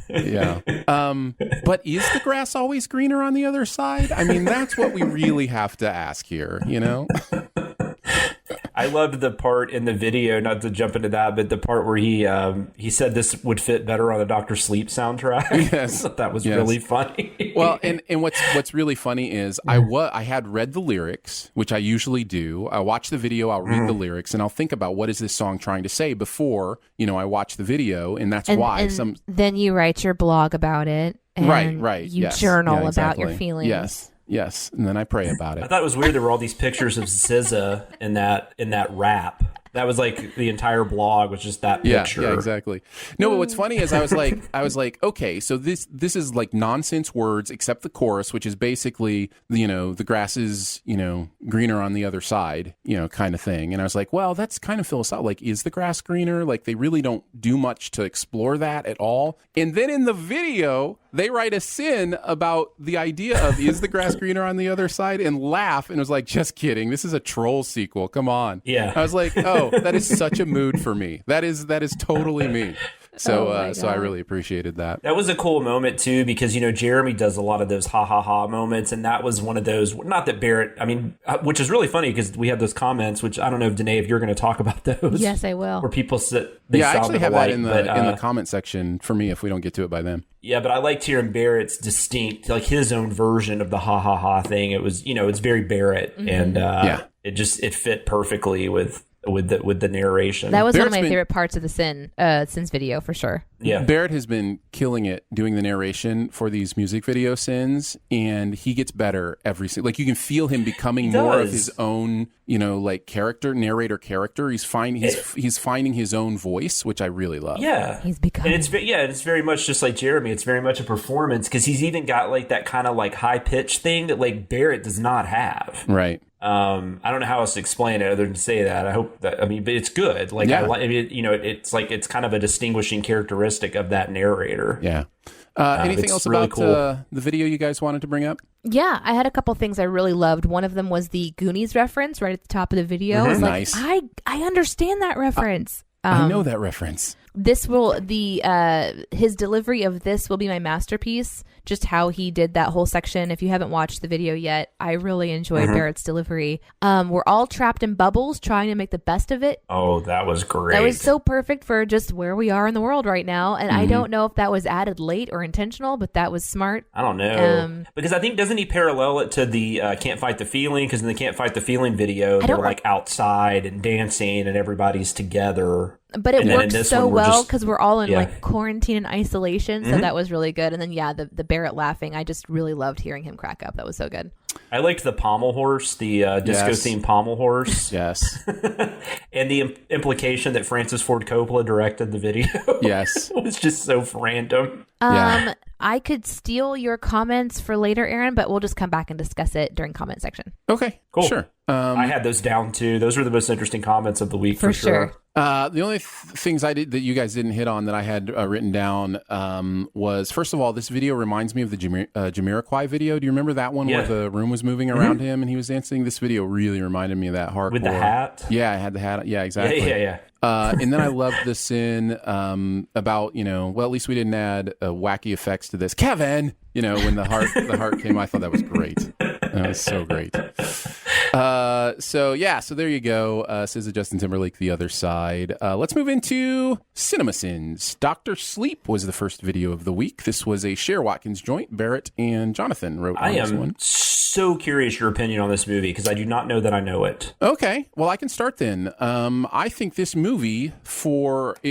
But is the grass always greener on the other side? I mean, that's what we really have to ask here, I loved the part in the video, not to jump into that, but the part where he said this would fit better on the Dr. Sleep soundtrack. Yes. That was really funny. Well, and what's really funny is I had read the lyrics, which I usually do. I watch the video, I'll read the lyrics, and I'll think about what is this song trying to say before, I watch the video, and that's why then you write your blog about it. And right. You journal about your feelings. Yes, and then I pray about it. I thought it was weird there were all these pictures of SZA in that rap. That was like the entire blog was just that picture. Yeah, exactly. No, but what's funny is I was like, okay, so this is like nonsense words except the chorus, which is basically, the grass is, greener on the other side, kind of thing. And I was like, well, that's kind of philosophical. Like, is the grass greener? Like, they really don't do much to explore that at all. And then in the video, they write a sin about the idea of is the grass greener on the other side and laugh. And it was like, just kidding. This is a troll sequel. Come on. Yeah. I was like, oh, that is such a mood for me. That is totally me. So so I really appreciated that. That was a cool moment too, because Jeremy does a lot of those ha ha ha moments, and that was one of those. Not that Barrett, which is really funny because we had those comments, which I don't know if Danae, if you're going to talk about those. Yes, I will. Where people sit. I actually have that in the comment section for me if we don't get to it by then. Yeah, but I liked hearing Barrett's distinct, like his own version of the ha ha ha thing. It was it's very Barrett, and it fit perfectly with the narration. That was one of my favorite parts of the Sins video for sure. Yeah, Barrett has been killing it doing the narration for these music video Sins, and he gets better every like you can feel him becoming more of his own narrator character. He's finding his own voice, which I really love. Yeah, he's becoming. And it's very much just like Jeremy. It's very much a performance because he's even got like that kind of like high pitch thing that like Barrett does not have. Right. I don't know how else to explain it other than say that. I hope that, I mean, but it's good. Like, it's like, it's kind of a distinguishing characteristic of that narrator. Yeah. Anything else really about cool. The video you guys wanted to bring up? Yeah, I had a couple things I really loved. One of them was the Goonies reference right at the top of the video. I was nice. Like, I understand that reference. I know that reference. This will his delivery of this will be my masterpiece. Just how he did that whole section. If you haven't watched the video yet, I really enjoyed Barrett's delivery. We're all trapped in bubbles, trying to make the best of it. Oh, that was great. That was so perfect for just where we are in the world right now. And I don't know if that was added late or intentional, but that was smart. I don't know. Because I think, doesn't he parallel it to the Can't Fight the Feeling? Because in the Can't Fight the Feeling video, they're like outside and dancing and everybody's together. But it worked so well because we're all in like quarantine and isolation. So that was really good. And then, the Barrett laughing. I just really loved hearing him crack up. That was so good. I liked the pommel horse, the disco-themed pommel horse. Yes. And the implication that Francis Ford Coppola directed the video. Yes. It was just so random. I could steal your comments for later, Aaron, but we'll just come back and discuss it during comment section. Okay, cool. Sure. I had those down too. Those were the most interesting comments of the week for sure. The only things I did that you guys didn't hit on that I had written down was, first of all, this video reminds me of the Jamiroquai video. Do you remember that one where the room was moving around him and he was dancing? This video really reminded me of that hardcore. With the hat? Yeah, I had the hat. Yeah, exactly. Yeah. And then I loved the sin about, well, at least we didn't add wacky effects to this. Kevin, when the heart came, I thought that was great. That was so great. So there you go. SZA, Justin Timberlake, The Other Side. Let's move into CinemaSins. Dr. Sleep was the first video of the week. This was a Cher Watkins joint. Barrett and Jonathan wrote on this one. I am so curious your opinion on this movie because I do not know that I know it. Okay. Well, I can start then. I think this movie,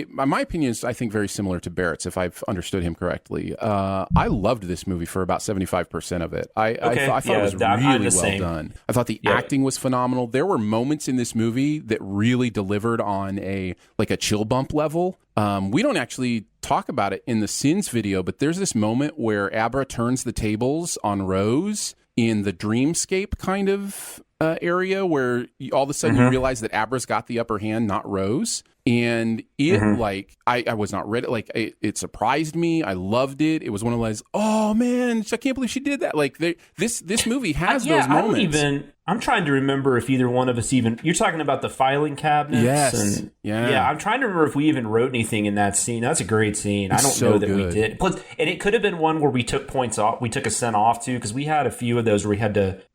my opinion is, I think, very similar to Barrett's, if I've understood him correctly. I loved this movie for about 75% of it. I thought it was really well done. I thought the acting was phenomenal. There were moments in this movie that really delivered on a chill bump level. We don't actually talk about it in the Sins video, but there's this moment where Abra turns the tables on Rose in the dreamscape kind of area where all of a sudden you realize that Abra's got the upper hand, not Rose. And it I was not ready. It surprised me. I loved it. It was one of those, oh man, I can't believe she did that. This movie has those moments. I'm trying to remember if either one of us even. You're talking about the filing cabinets. Yes. I'm trying to remember if we even wrote anything in that scene. That's a great scene. I don't know that we did. Plus, and it could have been one where we took points off. We took a cent off too because we had a few of those where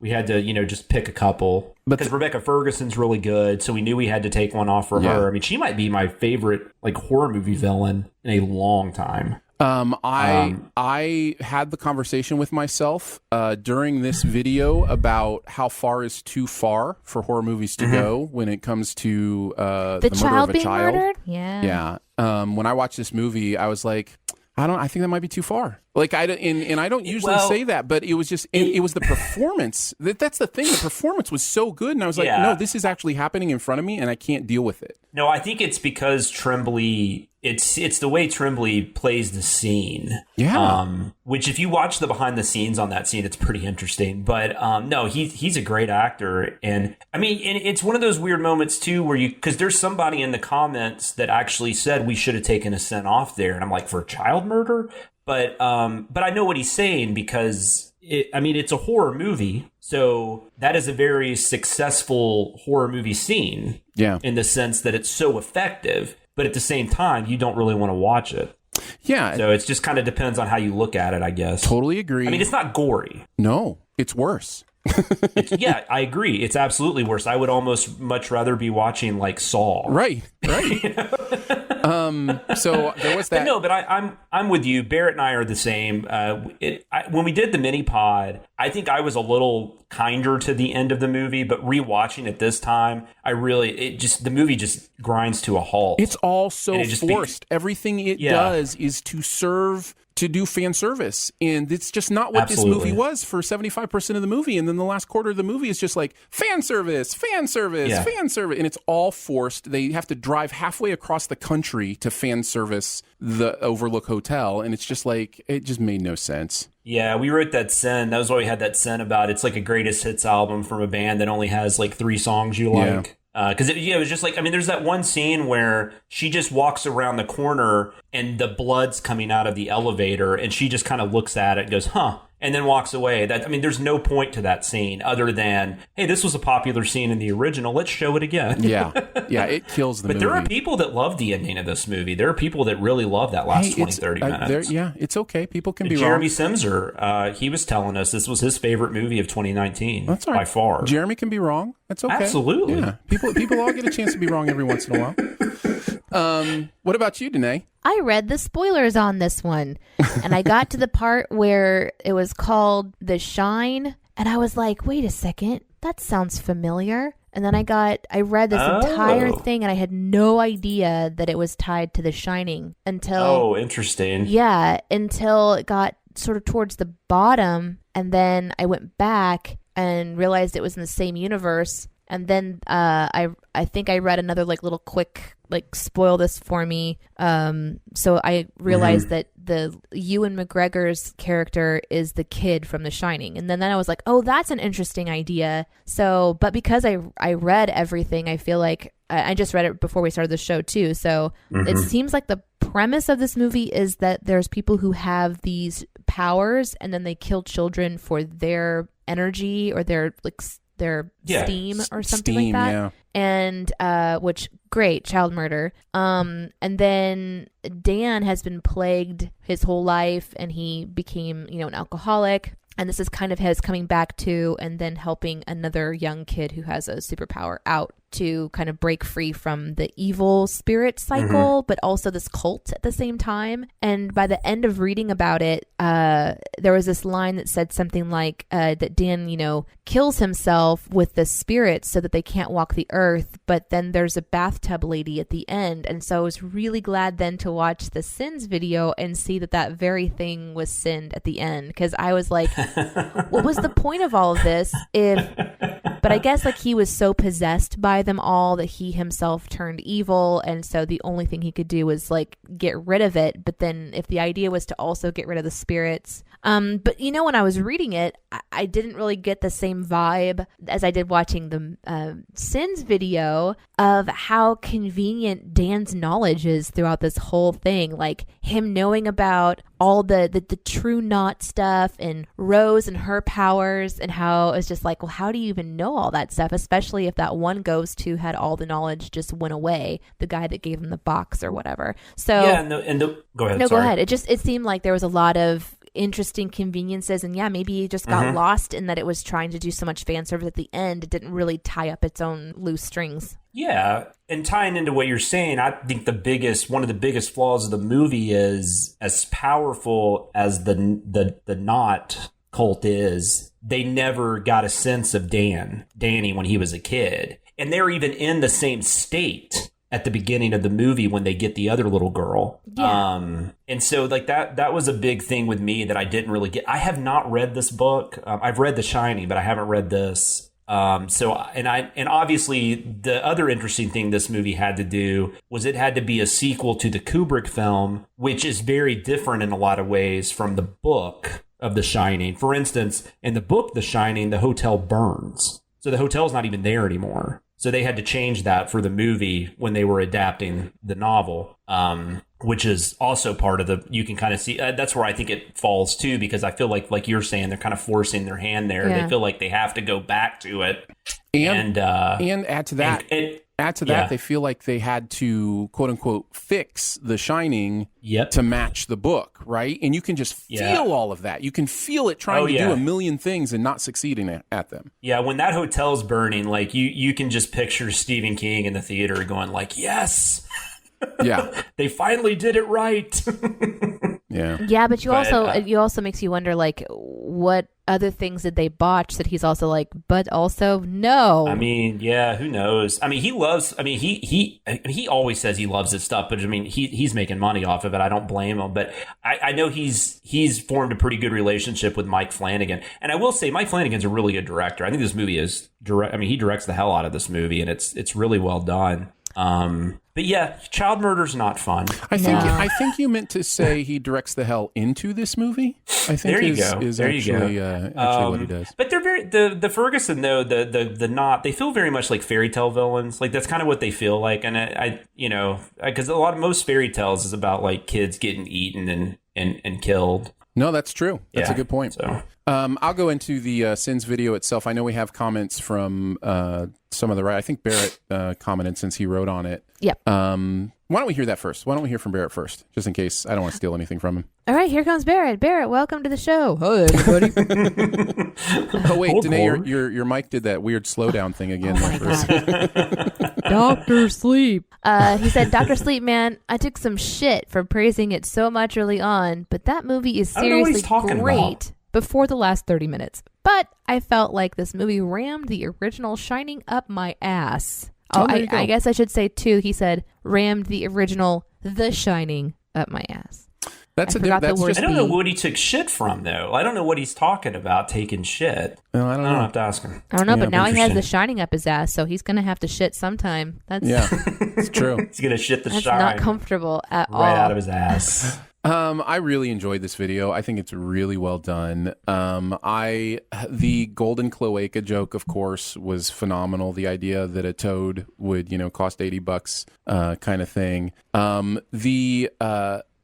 we had to just pick a couple. Because Rebecca Ferguson's really good, so we knew we had to take one off for her. I mean, she might be my favorite horror movie villain in a long time. I had the conversation with myself during this video about how far is too far for horror movies to go when it comes to the murder of a child. Murdered? Yeah. When I watched this movie, I was like, I think that might be too far. I don't usually say that, but it was just it was the performance. That's the thing. The performance was so good, and I was like, no, this is actually happening in front of me, and I can't deal with it. No, I think it's because Tremblay. It's the way Tremblay plays the scene. Yeah. Which, if you watch the behind the scenes on that scene, it's pretty interesting. But no, he's a great actor, and I mean, and it's one of those weird moments too, where because there's somebody in the comments that actually said we should have taken a cent off there, and I'm like, for child murder. But I know what he's saying because it's a horror movie, so that is a very successful horror movie scene. Yeah. In the sense that it's so effective, but at the same time, you don't really want to watch it. Yeah. So it just kind of depends on how you look at it, I guess. Totally agree. I mean, it's not gory. No, it's worse. Yeah, I agree. It's absolutely worse. I would almost much rather be watching Saw. Right. So there was that. But I'm with you. Barrett and I are the same. When we did the mini pod, I think I was a little kinder to the end of the movie, but rewatching it this time, the movie just grinds to a halt. It's all so forced. Everything it does is to do fan service, and it's just not what this movie was for 75% of the movie. And then the last quarter of the movie is just fan service, and it's all forced. They have to drive halfway across the country entry to fan service the Overlook Hotel, and it's just like, it just made no sense. Yeah, we wrote that sin. That was why we had that sin about it's like a greatest hits album from a band that only has like 3 songs you like. Because it was just like, I mean, there's that one scene where she just walks around the corner and the blood's coming out of the elevator and she just kind of looks at it and goes, huh, and then walks away. That, I mean, there's no point to that scene other than, hey, this was a popular scene in the original. Let's show it again. Yeah, it kills the movie. But there are people that love the ending of this movie. There are people that really love that last 30 minutes. It's okay. People can be Jeremy wrong. Simser, he was telling us this was his favorite movie of 2019. That's all right. By far. Jeremy can be wrong. That's okay. Absolutely. Yeah. People all get a chance to be wrong every once in a while. What about you, Danae? I read the spoilers on this one, and I got to the part where it was called The Shine, and I was like, wait a second, that sounds familiar. And then I read this entire thing, and I had no idea that it was tied to The Shining until... Oh, interesting. Yeah, until it got sort of towards the bottom, and then I went back and realized it was in the same universe. And then I think I read another like little quick like spoil this for me. So I realized that the Ewan McGregor's character is the kid from The Shining. And then I was like, oh, that's an interesting idea. So, but because I read everything, I feel like I just read it before we started the show too. So it seems like the premise of this movie is that there's people who have these powers and then they kill children for their energy or their like their steam or something like that. Yeah. And which great child murder. And then Dan has been plagued his whole life and he became, an alcoholic. And this is kind of his coming back to and then helping another young kid who has a superpower out to kind of break free from the evil spirit cycle, but also this cult at the same time. And by the end of reading about it, there was this line that said something like that Dan, kills himself with the spirits so that they can't walk the earth. But then there's a bathtub lady at the end. And so I was really glad then to watch the Sins video and see that very thing was sinned at the end. Because I was like, what was the point of all of this but I guess like he was so possessed by them all that he himself turned evil, and so the only thing he could do was like get rid of it. But then if the idea was to also get rid of the spirits, but when I was reading it, I didn't really get the same vibe as I did watching the Sins video of how convenient Dan's knowledge is throughout this whole thing, like him knowing about all the true knot stuff and Rose and her powers, and how it's just like, well, how do you even know all that stuff, especially if that one ghost who had all the knowledge just went away, the guy that gave him the box or whatever. So go ahead. Go ahead. It seemed like there was a lot of interesting conveniences, and maybe it just got lost in that it was trying to do so much fan service at the end. It didn't really tie up its own loose strings. Yeah, and tying into what you're saying, I think one of the biggest flaws of the movie is, as powerful as the knot cult is, they never got a sense of Danny when he was a kid, and they're even in the same state at the beginning of the movie when they get the other little girl. Yeah. And so like that was a big thing with me that I didn't really get. I have not read this book. I've read The Shining, but I haven't read this. And obviously the other interesting thing this movie had to do was it had to be a sequel to the Kubrick film, which is very different in a lot of ways from the book of The Shining. For instance, in the book The Shining, the hotel burns. So the hotel's not even there anymore. So they had to change that for the movie when they were adapting the novel, which is also part of you can kind of see, that's where I think it falls too, because I feel like you're saying, they're kind of forcing their hand there. Yeah. They feel like they have to go back to it. And add to that, they feel like they had to, quote unquote, fix The Shining to match the book, right? And you can just feel all of that. You can feel it trying to do a million things and not succeeding at them. Yeah, when that hotel's burning, like you can just picture Stephen King in the theater going like, yes! Yeah. They finally did it right. Yeah, but it also makes you wonder, like, what other things did they botch that he's also like, but also no. I mean, yeah, who knows? I mean, he always says he loves his stuff, but I mean, he's making money off of it. I don't blame him, but I know he's formed a pretty good relationship with Mike Flanagan. And I will say, Mike Flanagan's a really good director. I think this movie is he directs the hell out of this movie, and it's really well done. But yeah, child murder's not fun. I think you meant to say he directs the hell into this movie. I think there you go. Is there actually, you go. Actually what he does. But they're very the Ferguson though they feel very much like fairy tale villains. Like that's kind of what they feel like, and I because most fairy tales is about like kids getting eaten and killed. No, that's true. That's a good point. So. I'll go into the Sins video itself. I know we have comments from some of the I think Barrett commented since he wrote on it. Yep. Why don't we hear that first? Why don't we hear from Barrett first, just in case I don't want to steal anything from him. All right, here comes Barrett. Barrett, welcome to the show. Hi, everybody. Oh wait, Danae, your mic did that weird slowdown thing again. Oh my God. Dr. Sleep. He said, Dr. Sleep, man, I took some shit for praising it so much early on, but that movie is seriously great before the last 30 minutes. But I felt like this movie rammed the original Shining up my ass. I guess I should say, too, he said, rammed the original The Shining up my ass. I don't know what he took shit from, though. I don't know what he's talking about, taking shit. Well, I don't know. I'll have to ask him. I don't know, but now he has The Shining up his ass, so he's going to have to shit sometime. It's true. He's going to shit the That's shine. not comfortable at all. Right out of his ass. I really enjoyed this video. I think it's really well done. The golden cloaca joke, of course, was phenomenal. The idea that a toad would, cost $80, kind of thing.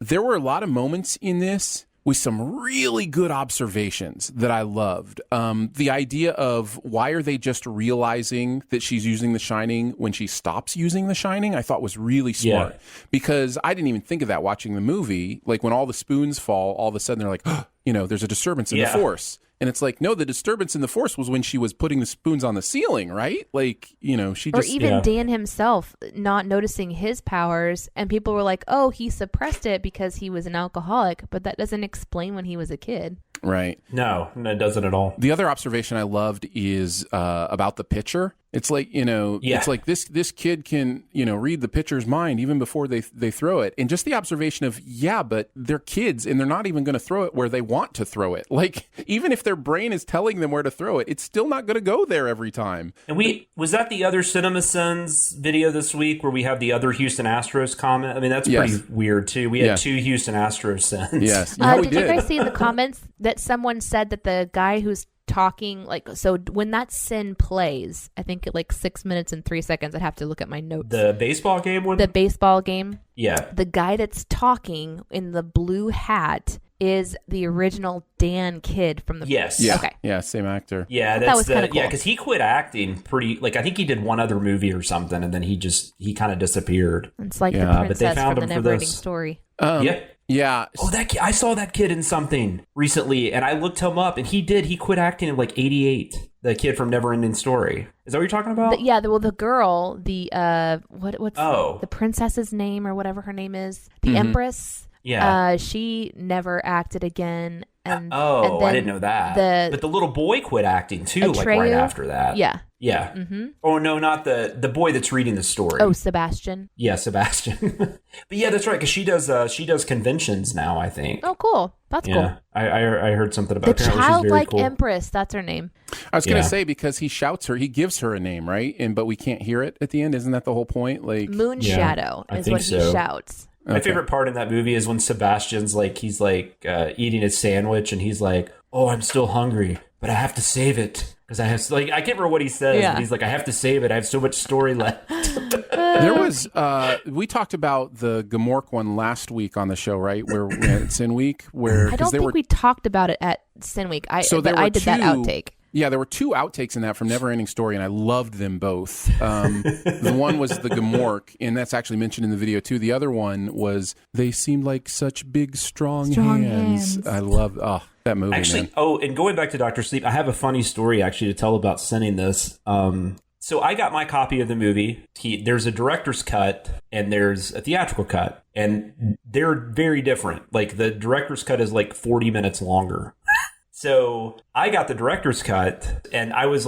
There were a lot of moments in this with some really good observations that I loved. The idea of why are they just realizing that she's using The Shining when she stops using The Shining, I thought was really smart. Because I didn't even think of that watching the movie. Like when all the spoons fall, all of a sudden they're like, there's a disturbance in the Force. And it's like, no, the disturbance in the Force was when she was putting the spoons on the ceiling, right? Like, she just... Or even Dan himself not noticing his powers, and people were like, oh, he suppressed it because he was an alcoholic, but that doesn't explain when he was a kid. Right. No, it doesn't at all. The other observation I loved is about the pitcher. It's like, it's like this kid can, read the pitcher's mind even before they throw it. And just the observation of, but they're kids and they're not even going to throw it where they want to throw it. Like, even if their brain is telling them where to throw it, it's still not going to go there every time. And was that the other CinemaSins video this week where we have the other Houston Astros comment? I mean, that's pretty weird, too. We had two Houston Astros sins. Yes. Did you guys see in the comments that someone said that the guy who's talking, so when that sin plays, I think at 6 minutes and 3 seconds, I'd have to look at my notes. The baseball game one? The baseball game. Yeah. The guy that's talking in the blue hat is the original Dan kid from the... Yes. Yeah. Okay. Yeah, same actor. Yeah, that was kind of cool. Yeah, because he quit acting I think he did one other movie or something, and then he kind of disappeared. It's like the princess from the Never-Ending Story. Yeah. Oh, that kid, I saw that kid in something recently, and I looked him up, and he quit acting in 88. The kid from Never-Ending Story. Is that what you're talking about? The girl, what's the princess's name or whatever her name is, the Empress. Yeah. She never acted again. And I didn't know that. But the little boy quit acting too, Atreyu? right after that. Yeah. Yeah. Mm-hmm. Oh no, not the boy that's reading the story. Oh, Sebastian. Yeah, Sebastian. But yeah, that's right, because she does conventions now, I think. Oh, cool. That's cool. I heard something about the childlike Empress. That's her name. I was going to say, because he shouts her, he gives her a name, right? But we can't hear it at the end. Isn't that the whole point? Moon Shadow is what he shouts. My favorite part in that movie is when Sebastian's he's eating his sandwich and he's like, "Oh, I'm still hungry, but I have to save it because I have I can't remember what he says. But he's like, I have to save it. I have so much story left." There was we talked about the Gamork one last week on the show, right? Where at Sin Week, where I don't think we talked about it at Sin Week. I did that outtake. Yeah, there were two outtakes in that from Never-Ending Story, and I loved them both. The one was the Gamork, and that's actually mentioned in the video, too. The other one was, they seemed like such big, strong hands. I love that movie, actually, man. Oh, and going back to Dr. Sleep, I have a funny story, actually, to tell about sending this. So I got my copy of the movie. There's a director's cut, and there's a theatrical cut, and they're very different. The director's cut is 40 minutes longer. So I got the director's cut, and I was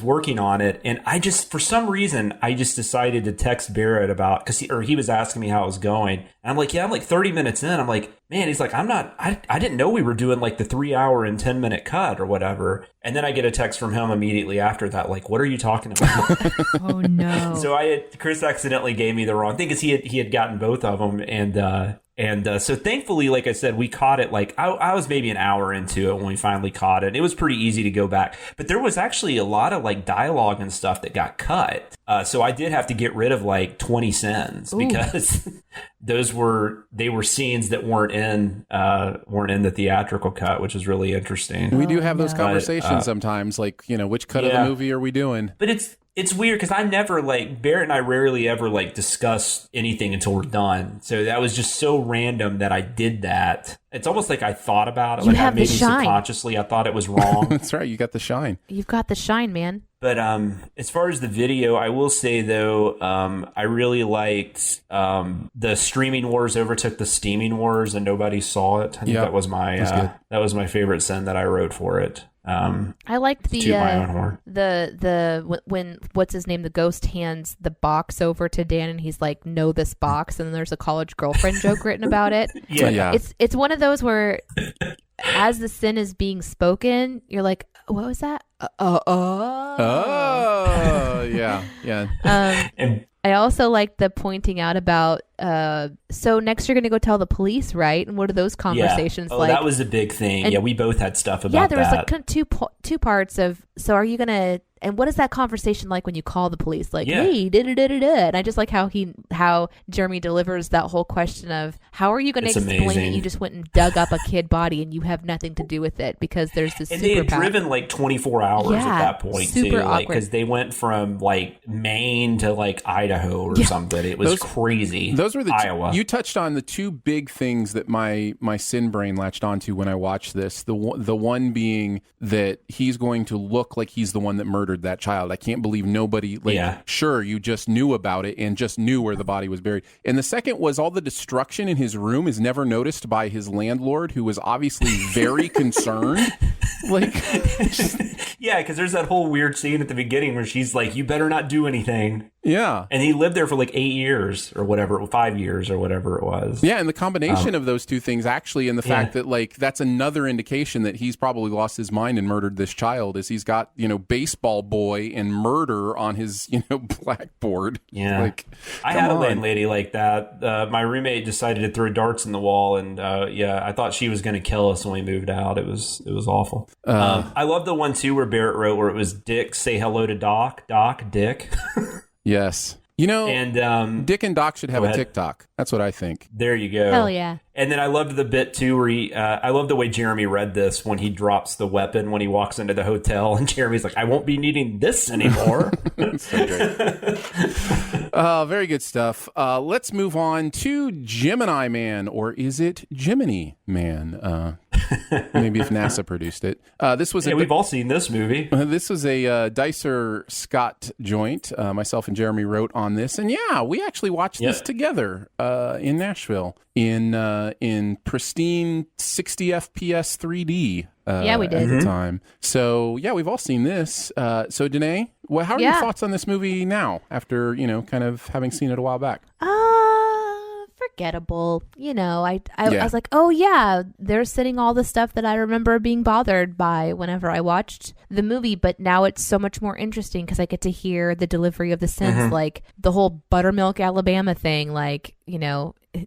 working on it, and for some reason, I just decided to text Barrett about, because he was asking me how it was going, and I'm like, 30 minutes in, I'm like, man, he's like, I didn't know we were doing like the 3 hour and 10-minute cut or whatever. And then I get a text from him immediately after that, like, what are you talking about? Oh no. So Chris accidentally gave me the wrong thing, because he had gotten both of them. And so thankfully, like I said, we caught it. Like I was maybe an hour into it when we finally caught it. It was pretty easy to go back, but there was actually a lot of like dialogue and stuff that got cut. So I did have to get rid of like 20 scenes because they were scenes that weren't in the theatrical cut, which is really interesting. We do have those conversations sometimes, like, which cut of the movie are we doing? But it's weird because I never, like, Barrett and I rarely ever like discuss anything until we're done. So that was just so random that I did that. It's almost like I thought about it. You like have maybe the shine. Subconsciously I thought it was wrong. That's right. You got the shine. You've got the shine, man. But as far as the video, I will say, though, I really liked the streaming wars overtook the steaming wars and nobody saw it. I think that was my favorite scene that I wrote for it. I liked when what's his name, the ghost hands the box over to Dan and he's like, know this box, and then there's a college girlfriend joke written about it. Yeah. It's one of those where as the sin is being spoken, you're like, what was that? Yeah. And I also like the pointing out about, so next you're going to go tell the police, right? And what are those conversations like? That was a big thing. And, we both had stuff about that. Yeah, there was like two parts of, so are you going to, and what is that conversation like when you call the police? Like, hey, da-da-da-da-da. And I just like how Jeremy delivers that whole question of, how are you going to explain that you just went and dug up a kid body and you have nothing to do with it because there's this and they had driven like 24 hours at that point, super too. awkward. Like, because they went from like Maine to like Idaho or something. It was crazy. Those were the Iowa. You touched on the two big things that my sin brain latched onto when I watched this. The one being that he's going to look like he's the one that murdered that child. I can't believe nobody, sure, you just knew about it and just knew where the body was buried. And the second was all the destruction in his room is never noticed by his landlord, who was obviously very concerned. Like, yeah, because there's that whole weird scene at the beginning where she's like, you better not do anything. Yeah. And he lived there for like 8 years or whatever, 5 years or whatever it was. Yeah, and the combination of those two things actually, and the fact that like that's another indication that he's probably lost his mind and murdered this child, is he's got, baseball boy and murder on his, blackboard. Yeah. Like, I had a landlady like that. My roommate decided to throw darts in the wall, and I thought she was going to kill us when we moved out. It was awful. I love the one too where Barrett wrote where it was Dick, say hello to Doc, Dick. Yes. And Dick and Doc should have a TikTok. That's what I think. There you go. Hell yeah. And then I loved the bit too where I love the way Jeremy read this when he drops the weapon when he walks into the hotel, and Jeremy's like, I won't be needing this anymore. So great. Very good stuff. Let's move on to Gemini Man, or is it Gemini Man? Maybe if NASA produced it. We've all seen this movie. This was a Dicer Scott joint. Myself and Jeremy wrote on this, and we actually watched this together in Nashville in pristine 60 FPS 3D. We did at the time. So we've all seen this. So Danae, how are your thoughts on this movie now after kind of having seen it a while back? Forgettable. I was like, oh yeah, they're sitting all the stuff that I remember being bothered by whenever I watched the movie, but now it's so much more interesting because I get to hear the delivery of the sins, like the whole buttermilk Alabama thing, like,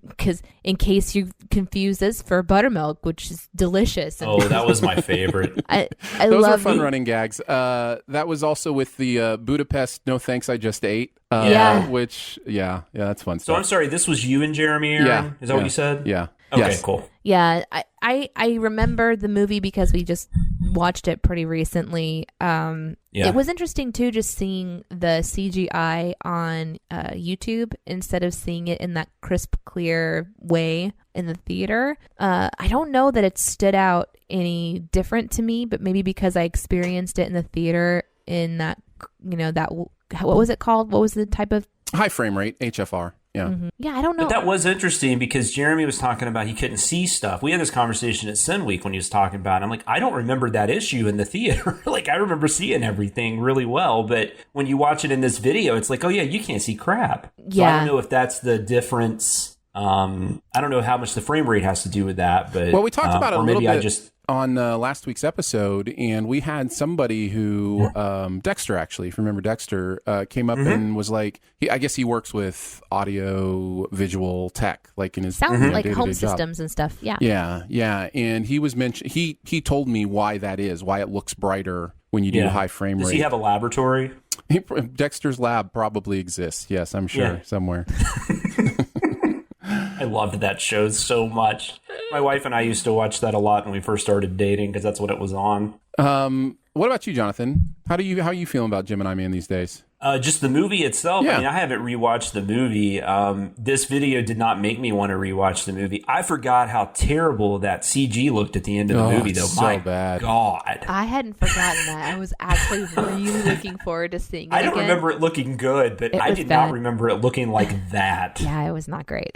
because in case you confuse this for buttermilk, which is delicious. Oh, that was my favorite. I Those love were fun running gags. That was also with the Budapest No Thanks I Just Ate. Which that's fun stuff. So I'm sorry, this was you and Jeremy, Aaron? Yeah. Is that what you said? Yeah. Okay, cool. Yeah, I remember the movie because we just watched it pretty recently. It was interesting too, just seeing the CGI on YouTube instead of seeing it in that crisp, clear way in the theater. I don't know that it stood out any different to me, but maybe because I experienced it in the theater in that, what was it called? What was the type of high frame rate, HFR? Yeah. Mm-hmm. Yeah, I don't know. But that was interesting because Jeremy was talking about he couldn't see stuff. We had this conversation at Sin Week when he was talking about it. I'm like, I don't remember that issue in the theater. Like, I remember seeing everything really well. But when you watch it in this video, it's like, oh, yeah, you can't see crap. So I don't know if that's the difference I don't know how much the frame rate has to do with that, but well, we talked about it a little bit. Just on last week's episode, and we had somebody who, Dexter, actually, if you remember Dexter, came up and was like, I guess he works with audio visual tech, like in his sound like day-to-day home job. systems and stuff. Yeah. Yeah. And he was he told me why that is, why it looks brighter when you do high frame rate. Does he have a laboratory? Dexter's lab probably exists. Yes, I'm sure, somewhere. I loved that show so much. My wife and I used to watch that a lot when we first started dating because that's what it was on. What about you, Jonathan? How are you feeling about Gemini Man these days? Just the movie itself. Yeah. I mean, I haven't rewatched the movie. This video did not make me want to rewatch the movie. I forgot how terrible that CG looked at the end of the movie, though. So My bad. God. I hadn't forgotten that. I was actually really looking forward to seeing it I don't again. remember it looking good, but I did not remember it looking like that. Yeah, it was not great.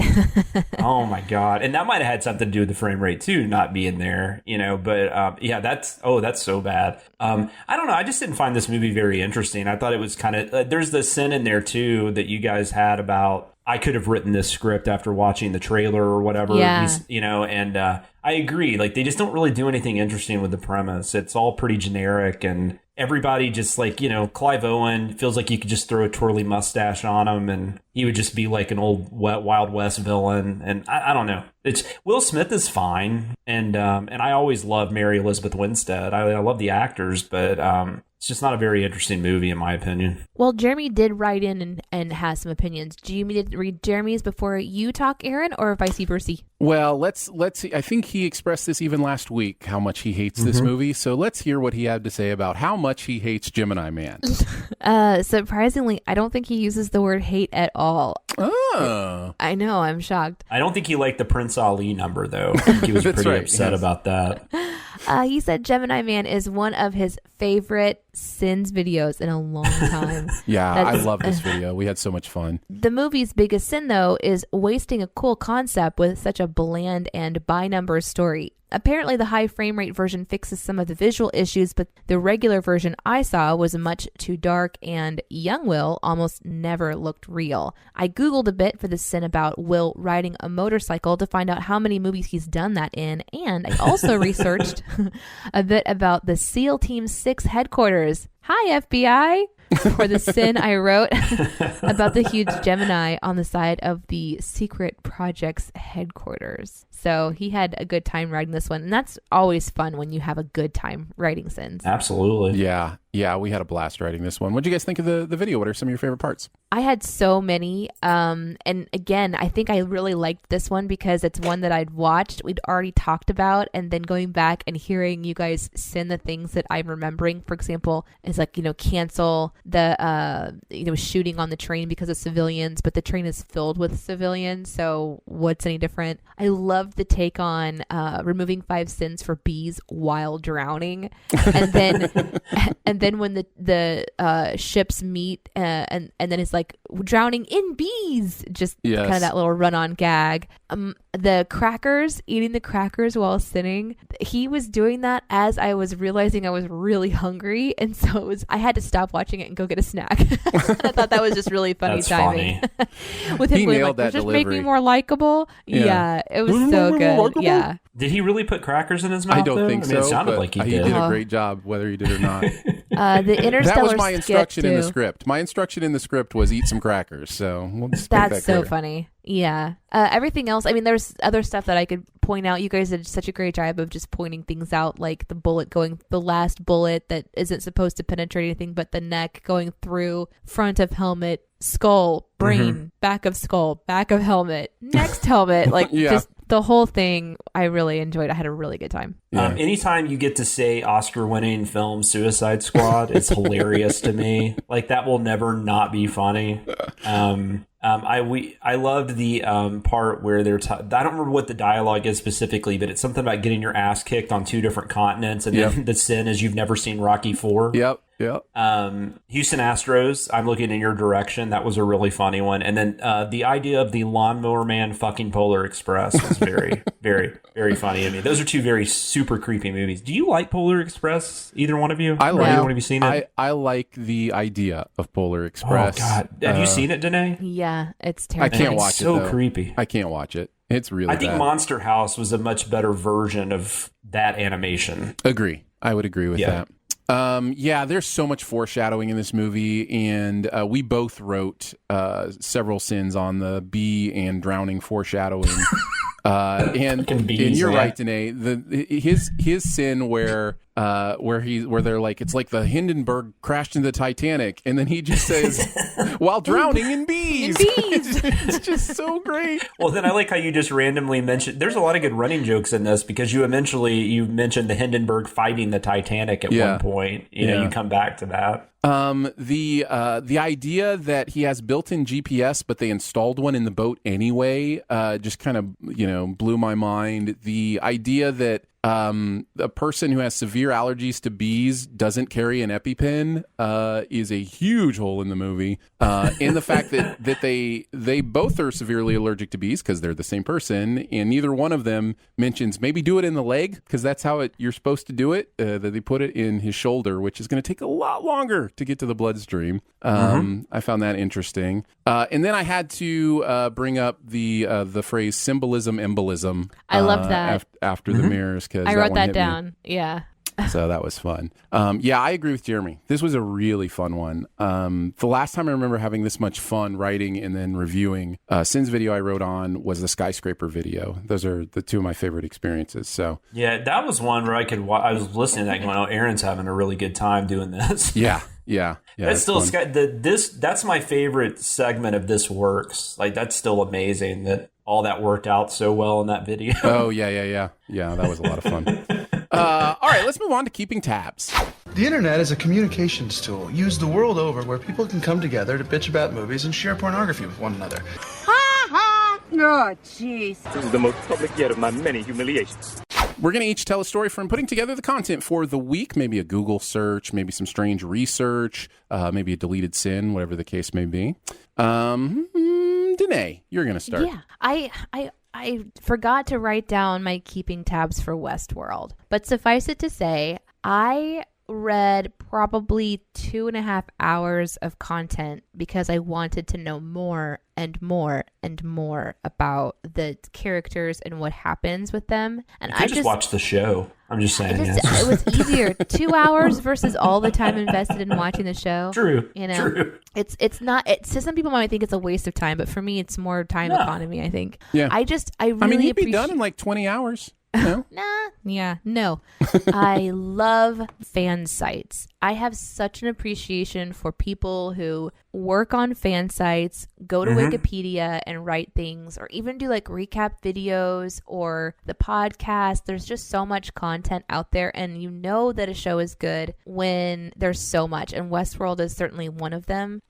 Oh my God. And that might have had something to do with the frame rate too, not being there, but that's so bad. I don't know. I just didn't find this movie very interesting. I thought it was kind of, there's the sin in there too that you guys had about, I could have written this script after watching the trailer or whatever, and I agree. Like, they just don't really do anything interesting with the premise. It's all pretty generic, and everybody just like, Clive Owen feels like you could just throw a twirly mustache on him and he would just be like an old Wild West villain. And I don't know. It's Will Smith is fine. And I always loved Mary Elizabeth Winstead. I love the actors, but it's just not a very interesting movie in my opinion. Well, Jeremy did write in and has some opinions. Do you need to read Jeremy's before you talk, Aaron, or vice versa? Well, let's see. I think he expressed this even last week, how much he hates this movie. So let's hear what he had to say about how much he hates Gemini Man. Surprisingly, I don't think he uses the word hate at all. Oh. I know, I'm shocked. I don't think he liked the Prince Ali number, though. I think he was pretty upset about that. He said Gemini Man is one of his favorite Sins videos in a long time. I love this video. We had so much fun. The movie's biggest sin, though, is wasting a cool concept with such a bland and by-numbers story. Apparently, the high frame rate version fixes some of the visual issues, but the regular version I saw was much too dark, and young Will almost never looked real. I Googled a bit for the sin about Will riding a motorcycle to find out how many movies he's done that in, and I also researched a bit about the SEAL Team 6 headquarters. Hi, FBI! For the sin I wrote about the huge Gemini on the side of the secret project's headquarters. So he had a good time writing this one. And that's always fun when you have a good time writing sins. Absolutely. Yeah, we had a blast writing this one. What did you guys think of the video? What are some of your favorite parts? I had so many. And again, I think I really liked this one because it's one that I'd watched, we'd already talked about, and then going back and hearing you guys send the things that I'm remembering. For example, it's like, cancel the, shooting on the train because of civilians, but the train is filled with civilians. So what's any different? I loved the take on removing 5 sins for bees while drowning. And then when the ships meet and then it's like drowning in bees, just kind of that little run-on gag. The crackers, eating the crackers while sitting, he was doing that as I was realizing I was really hungry, and so I had to stop watching it and go get a snack. I thought that was just really funny timing. With him going like, just make me more likable. Yeah, it was so good. Yeah. Did he really put crackers in his mouth? I don't think so. It sounded like he did. He did a great job, whether he did or not. The Interstellar that was my instruction in the too. script. My instruction in the script was eat some crackers. So we'll just that's so funny. Yeah. Everything else, I mean, there's other stuff that I could point out. You guys did such a great job of just pointing things out, like the last bullet that isn't supposed to penetrate anything but the neck going through front of helmet, skull, brain, back of skull, back of helmet, next helmet, like just the whole thing. I really enjoyed. I had a really good time. Anytime you get to say Oscar-winning film Suicide Squad, it's hilarious to me. Like, that will never not be funny. I loved the part where they're I don't remember what the dialogue is specifically, but it's something about getting your ass kicked on 2 different continents, and then the sin is you've never seen Rocky IV. Yep. Yeah. Houston Astros, I'm looking in your direction. That was a really funny one. And then the idea of the Lawnmower Man fucking Polar Express was very, very, very funny. I mean, those are two very super creepy movies. Do you like Polar Express? Either one of you? I like. Either one of you seen it? I like the idea of Polar Express. Oh God, have you seen it, Danae? Yeah, it's I terrible. can't watch it. So creepy. I can't watch it. It's really. I think bad. Monster House was a much better version of that animation. Agree. I would agree with that. There's so much foreshadowing in this movie, and we both wrote several sins on the bee and drowning foreshadowing. And you're right, Danae. His sin where they're like, it's like the Hindenburg crashed into the Titanic, and then he just says, while drowning in bees. It's just so great. Well, then I like how you just randomly mentioned. There's a lot of good running jokes in this because you mentioned the Hindenburg fighting the Titanic at one point. You come back to that. The idea that he has built-in GPS, but they installed one in the boat anyway, just kind of, blew my mind. The idea that a person who has severe allergies to bees doesn't carry an EpiPen is a huge hole in the movie. And the fact that they both are severely allergic to bees because they're the same person, and neither one of them mentions maybe do it in the leg because that's how you're supposed to do it. That they put it in his shoulder, which is going to take a lot longer to get to the bloodstream. I found that interesting. And then I had to bring up the phrase symbolism embolism. I loved that after the mirrors. I wrote that down. Yeah. So that was fun. I agree with Jeremy. This was a really fun one. The last time I remember having this much fun writing and then reviewing Sin's video I wrote on was the skyscraper video. Those are the two of my favorite experiences. So yeah, that was one where I was listening to that going, oh, Aaron's having a really good time doing this. Yeah. That's still that's my favorite segment of This Works. Like, that's still amazing that all that worked out so well in that video. Oh yeah. That was a lot of fun. All right, let's move on to keeping tabs. The internet is a communications tool used the world over where people can come together to bitch about movies and share pornography with one another. Ha ha! Oh, jeez. This is the most public yet of my many humiliations. We're going to each tell a story from putting together the content for the week, maybe a Google search, maybe some strange research, maybe a deleted sin, whatever the case may be. Danae, you're going to start. Yeah, I forgot to write down my keeping tabs for Westworld, but suffice it to say, I read probably 2.5 hours of content because I wanted to know more and more and more about the characters and what happens with them. And I just watched the show. I'm just saying. It was easier. 2 hours versus all the time invested in watching the show. True. True. It's not. So some people might think it's a waste of time, but for me, it's more time economy. I think. Yeah. I really you'd be done in like 20 hours. No? No. I love fan sites. I have such an appreciation for people who work on fan sites, go to Wikipedia and write things, or even do like recap videos or the podcast. There's just so much content out there, and you know that a show is good when there's so much, and Westworld is certainly one of them.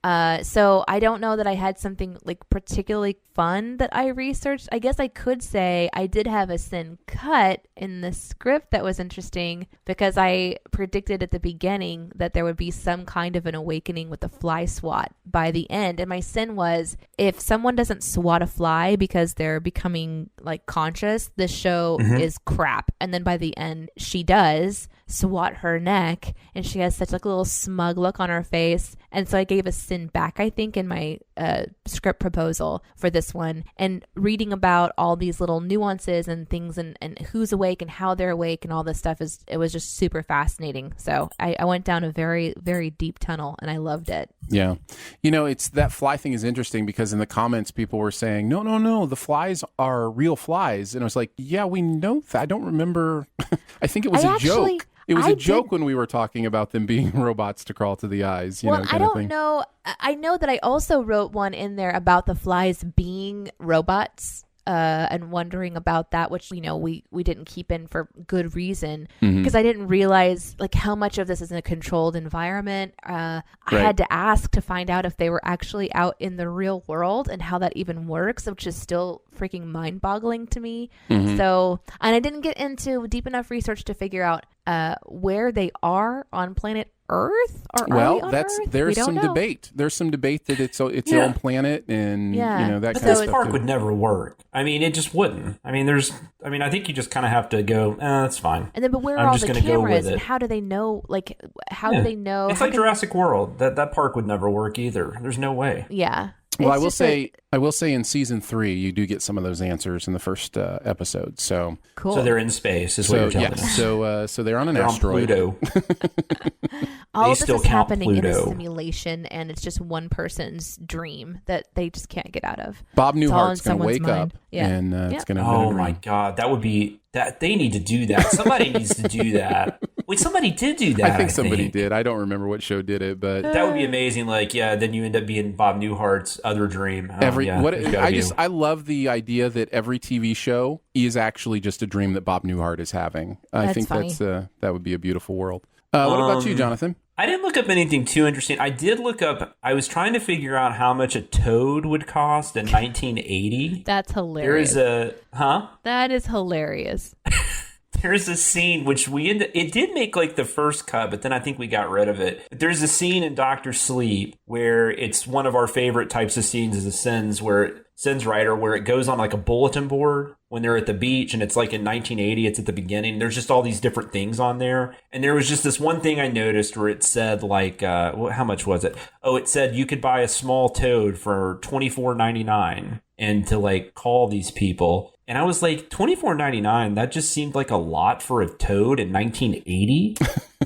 So I don't know that I had something like particularly fun that I researched. I guess I could say I did have a sin cut in the script that was interesting because I predicted at the beginning that there would be some kind of an awakening with the fly swat by the end. And my sin was, if someone doesn't swat a fly because they're becoming like conscious, the show is crap. And then by the end, she does swat her neck and she has such like a little smug look on her face. And so I gave a sin back, I think, in my script proposal for this one, and reading about all these little nuances and things and who's awake and how they're awake and all this stuff, it was just super fascinating. So I went down a very, very deep tunnel and I loved it. Yeah. It's that fly thing is interesting because in the comments, people were saying, no, the flies are real flies. And I was like, yeah, we know that. I don't remember. I think it was a joke. It was a joke when we were talking about them being robots to crawl to the eyes. I don't know. I know that I also wrote one in there about the flies being robots. And wondering about that, which we didn't keep in for good reason because I didn't realize like how much of this is in a controlled environment. I had to ask to find out if they were actually out in the real world and how that even works, which is still freaking mind-boggling to me. So, and I didn't get into deep enough research to figure out where they are on planet Earth? Or are we on Earth? There's some debate. There's some debate that it's its own planet, and that but kind of stuff. This park would never work. I mean, it just wouldn't. I mean, I think you just kind of have to go. That's fine. And then, but where are all the cameras? And how do they know? Like, how do they know? It's like Jurassic World. That park would never work either. There's no way. Yeah. Well, I will say in season 3, you do get some of those answers in the first episode. So cool. So they're in space, is what you're telling us. So they're on an asteroid. On Pluto. All of this is happening in a simulation, and it's just one person's dream that they just can't get out of. Bob Newhart's going to wake up, and it's going to. Oh my God, that would be that. They need to do that. Somebody needs to do that. Wait, somebody did do that. I think somebody did. I don't remember what show did it, but that would be amazing. Like, then you end up being Bob Newhart's other dream. I love the idea that every TV show is actually just a dream that Bob Newhart is having. I think funny. That would be a beautiful world. What about you, Jonathan? I didn't look up anything too interesting. I did look up, I was trying to figure out how much a toad would cost in 1980. That's hilarious. That is hilarious. There's a scene which it did make like the first cut, but then I think we got rid of it. But there's a scene in Dr. Sleep where it's one of our favorite types of scenes as a Sins writer, where it goes on like a bulletin board when they're at the beach, and it's like in 1980, it's at the beginning. There's just all these different things on there. And there was just this one thing I noticed where it said like, how much was it? Oh, it said you could buy a small toad for $24.99 and to like call these people. And I was like, $24.99, that just seemed like a lot for a toad in 1980,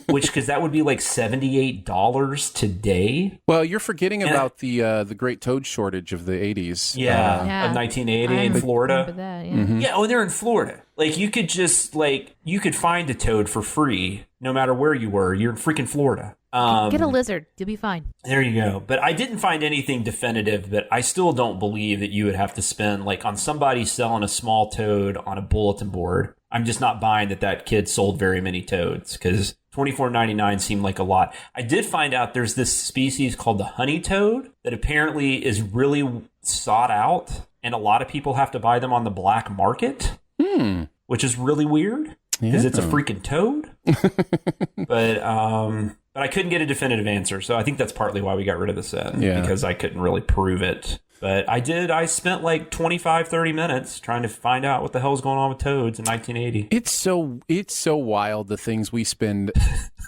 because that would be like $78 today. Well, you're forgetting about the great toad shortage of the 80s. Of 1980 in Florida. That, they're in Florida. Like, you could find a toad for free no matter where you were. You're in freaking Florida. Get a lizard. You'll be fine. There you go. But I didn't find anything definitive, but I still don't believe that you would have to spend, like, on somebody selling a small toad on a bulletin board. I'm just not buying that kid sold very many toads, because $24.99 seemed like a lot. I did find out there's this species called the honey toad that apparently is really sought out, and a lot of people have to buy them on the black market, which is really weird, because it's a freaking toad. But I couldn't get a definitive answer, so I think that's partly why we got rid of the set, because I couldn't really prove it. But I spent like 25, 30 minutes trying to find out what the hell's going on with toads in 1980. It's so wild, the things we spend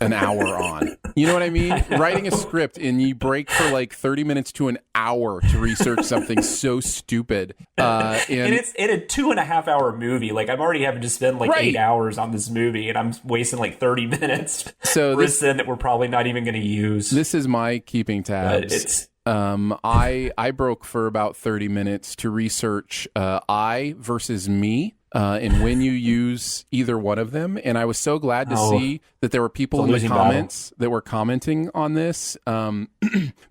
an hour on. You know what I mean? Writing a script, and you break for like 30 minutes to an hour to research something so stupid. And it's in a 2.5 hour movie. Like, I'm already having to spend like 8 hours on this movie, and I'm wasting like 30 minutes for a scene that we're probably not even going to use. This is my keeping tabs. I broke for about 30 minutes to research I versus me, and when you use either one of them. And I was so glad to see that there were people in the comments that were commenting on this,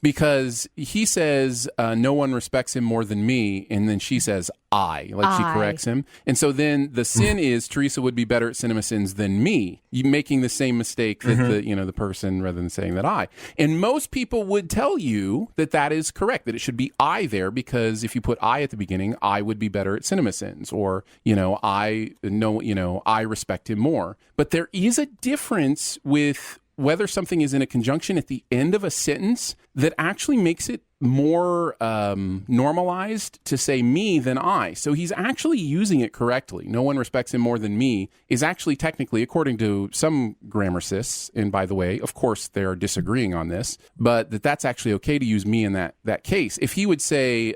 because he says, no one respects him more than me. And then she says, she corrects him. And so then the sin is Teresa would be better at CinemaSins than me, making the same mistake that the person, rather than saying that I. And most people would tell you that is correct, that it should be I there, because if you put I at the beginning, I would be better at CinemaSins, or, I respect him more. But there is a difference with whether something is in a conjunction at the end of a sentence that actually makes it more normalized to say me than I. So he's actually using it correctly. No one respects him more than me is actually technically, according to some grammarists, and by the way, of course, they're disagreeing on this, but that's actually okay to use me in that case. If he would say,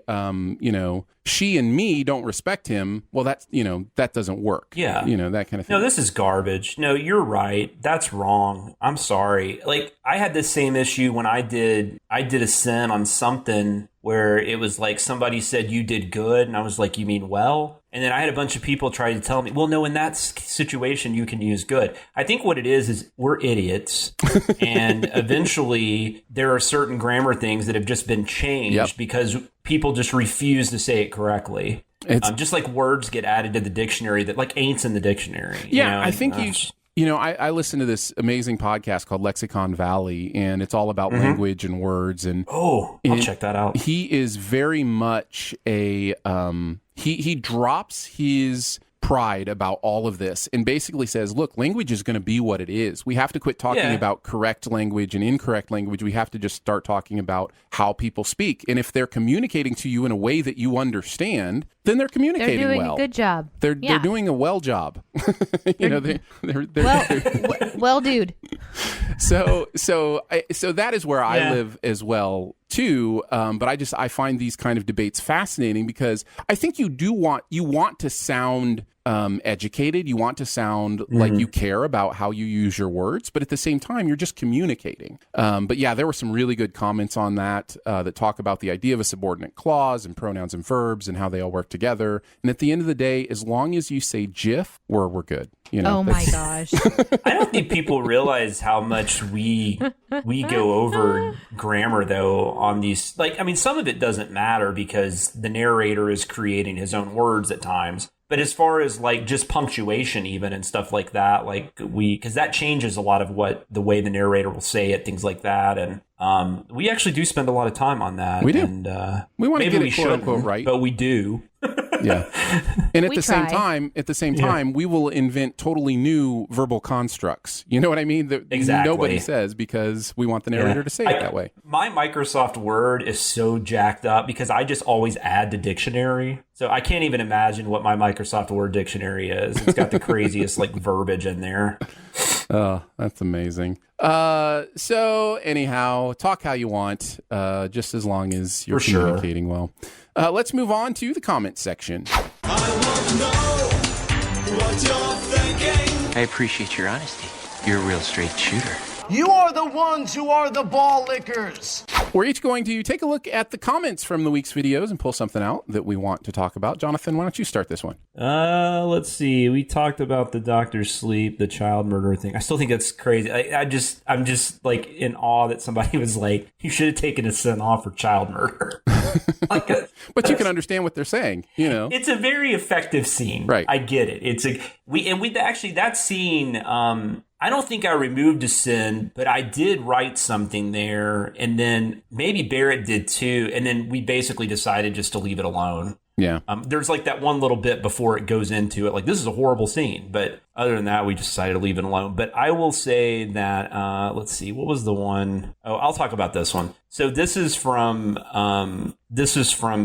she and me don't respect him, well, that doesn't work. Yeah. That kind of thing. No, this is garbage. No, you're right. That's wrong. I'm sorry. Like, I had this same issue when I did a sin on something where it was like somebody said you did good, and I was like, you mean well? And then I had a bunch of people try to tell me, well, no, in that situation you can use good. I think what it is we're idiots, and eventually there are certain grammar things that have just been changed because people just refuse to say it correctly. Just like words get added to the dictionary that like ain't's in the dictionary. I think I listen to this amazing podcast called Lexicon Valley, and it's all about language and words. And I'll check that out. He is very much he drops his pride about all of this and basically says, look, language is going to be what it is. We have to quit talking about correct language and incorrect language. We have to just start talking about how people speak. And if they're communicating to you in a way that you understand, then they're communicating well. They're doing a good job. They're doing a well job. Well, dude. So that is where I live as well too. But I find these kind of debates fascinating because I think you want to sound educated. You want to sound like you care about how you use your words, but at the same time, you're just communicating. But yeah, there were some really good comments on that that talk about the idea of a subordinate clause and pronouns and verbs and how they all work together. And at the end of the day, as long as you say GIF, we're good. You know? Oh my gosh. I don't think people realize how much we go over grammar though on these. Like, I mean, some of it doesn't matter because the narrator is creating his own words at times. But as far as like just punctuation even and stuff like that, like because that changes a lot of the way the narrator will say it, things like that. And we actually do spend a lot of time on that. We do. And we want to get it quote unquote right. But we do. Yeah. And at the same time, we will invent totally new verbal constructs. You know what I mean? That nobody says because we want the narrator to say it that way. My Microsoft Word is so jacked up because I just always add to dictionary. So I can't even imagine what my Microsoft Word dictionary is. It's got the craziest like verbiage in there. Oh, that's amazing. So anyhow, talk how you want, just as long as you're communicating well. Let's move on to the comments section. I want to know what you're thinking. I appreciate your honesty. You're a real straight shooter. You are the ones who are the ball lickers. We're each going to take a look at the comments from the week's videos and pull something out that we want to talk about. Jonathan, why don't you start this one? Let's see. We talked about the doctor's sleep, the child murder thing. I still think that's crazy. I'm just like in awe that somebody was like, you should have taken a sin off for child murder. But you can understand what they're saying, you know. It's a very effective scene. Right. I get it. We actually that scene, I don't think I removed a sin, but I did write something there, and then maybe Barrett did too, and then we basically decided just to leave it alone. Yeah. There's like that one little bit before it goes into it, like this is a horrible scene, but other than that, we just decided to leave it alone. But I will say that, let's see, what was the one? Oh, I'll talk about this one. So this is from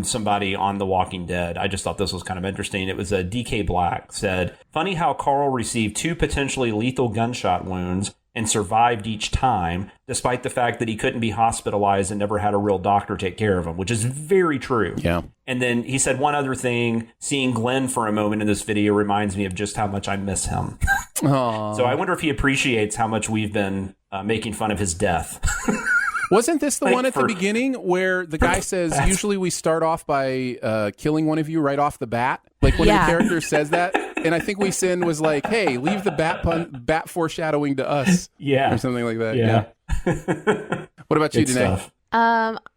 somebody on The Walking Dead. I just thought this was kind of interesting. It was a DK Black said, funny how Carl received 2 potentially lethal gunshot wounds and survived each time, despite the fact that he couldn't be hospitalized and never had a real doctor take care of him, which is very true. Yeah. And then he said one other thing, seeing Glenn for a moment in this video reminds me of just how much I miss him. So I wonder if he appreciates how much we've been making fun of his death. Wasn't this the one at the beginning where the guy says, usually we start off by killing one of you right off the bat? Like one of the characters says that. And I think Sin was like, hey, leave the bat foreshadowing to us. Yeah. Or something like that. Yeah. What about you, Danae?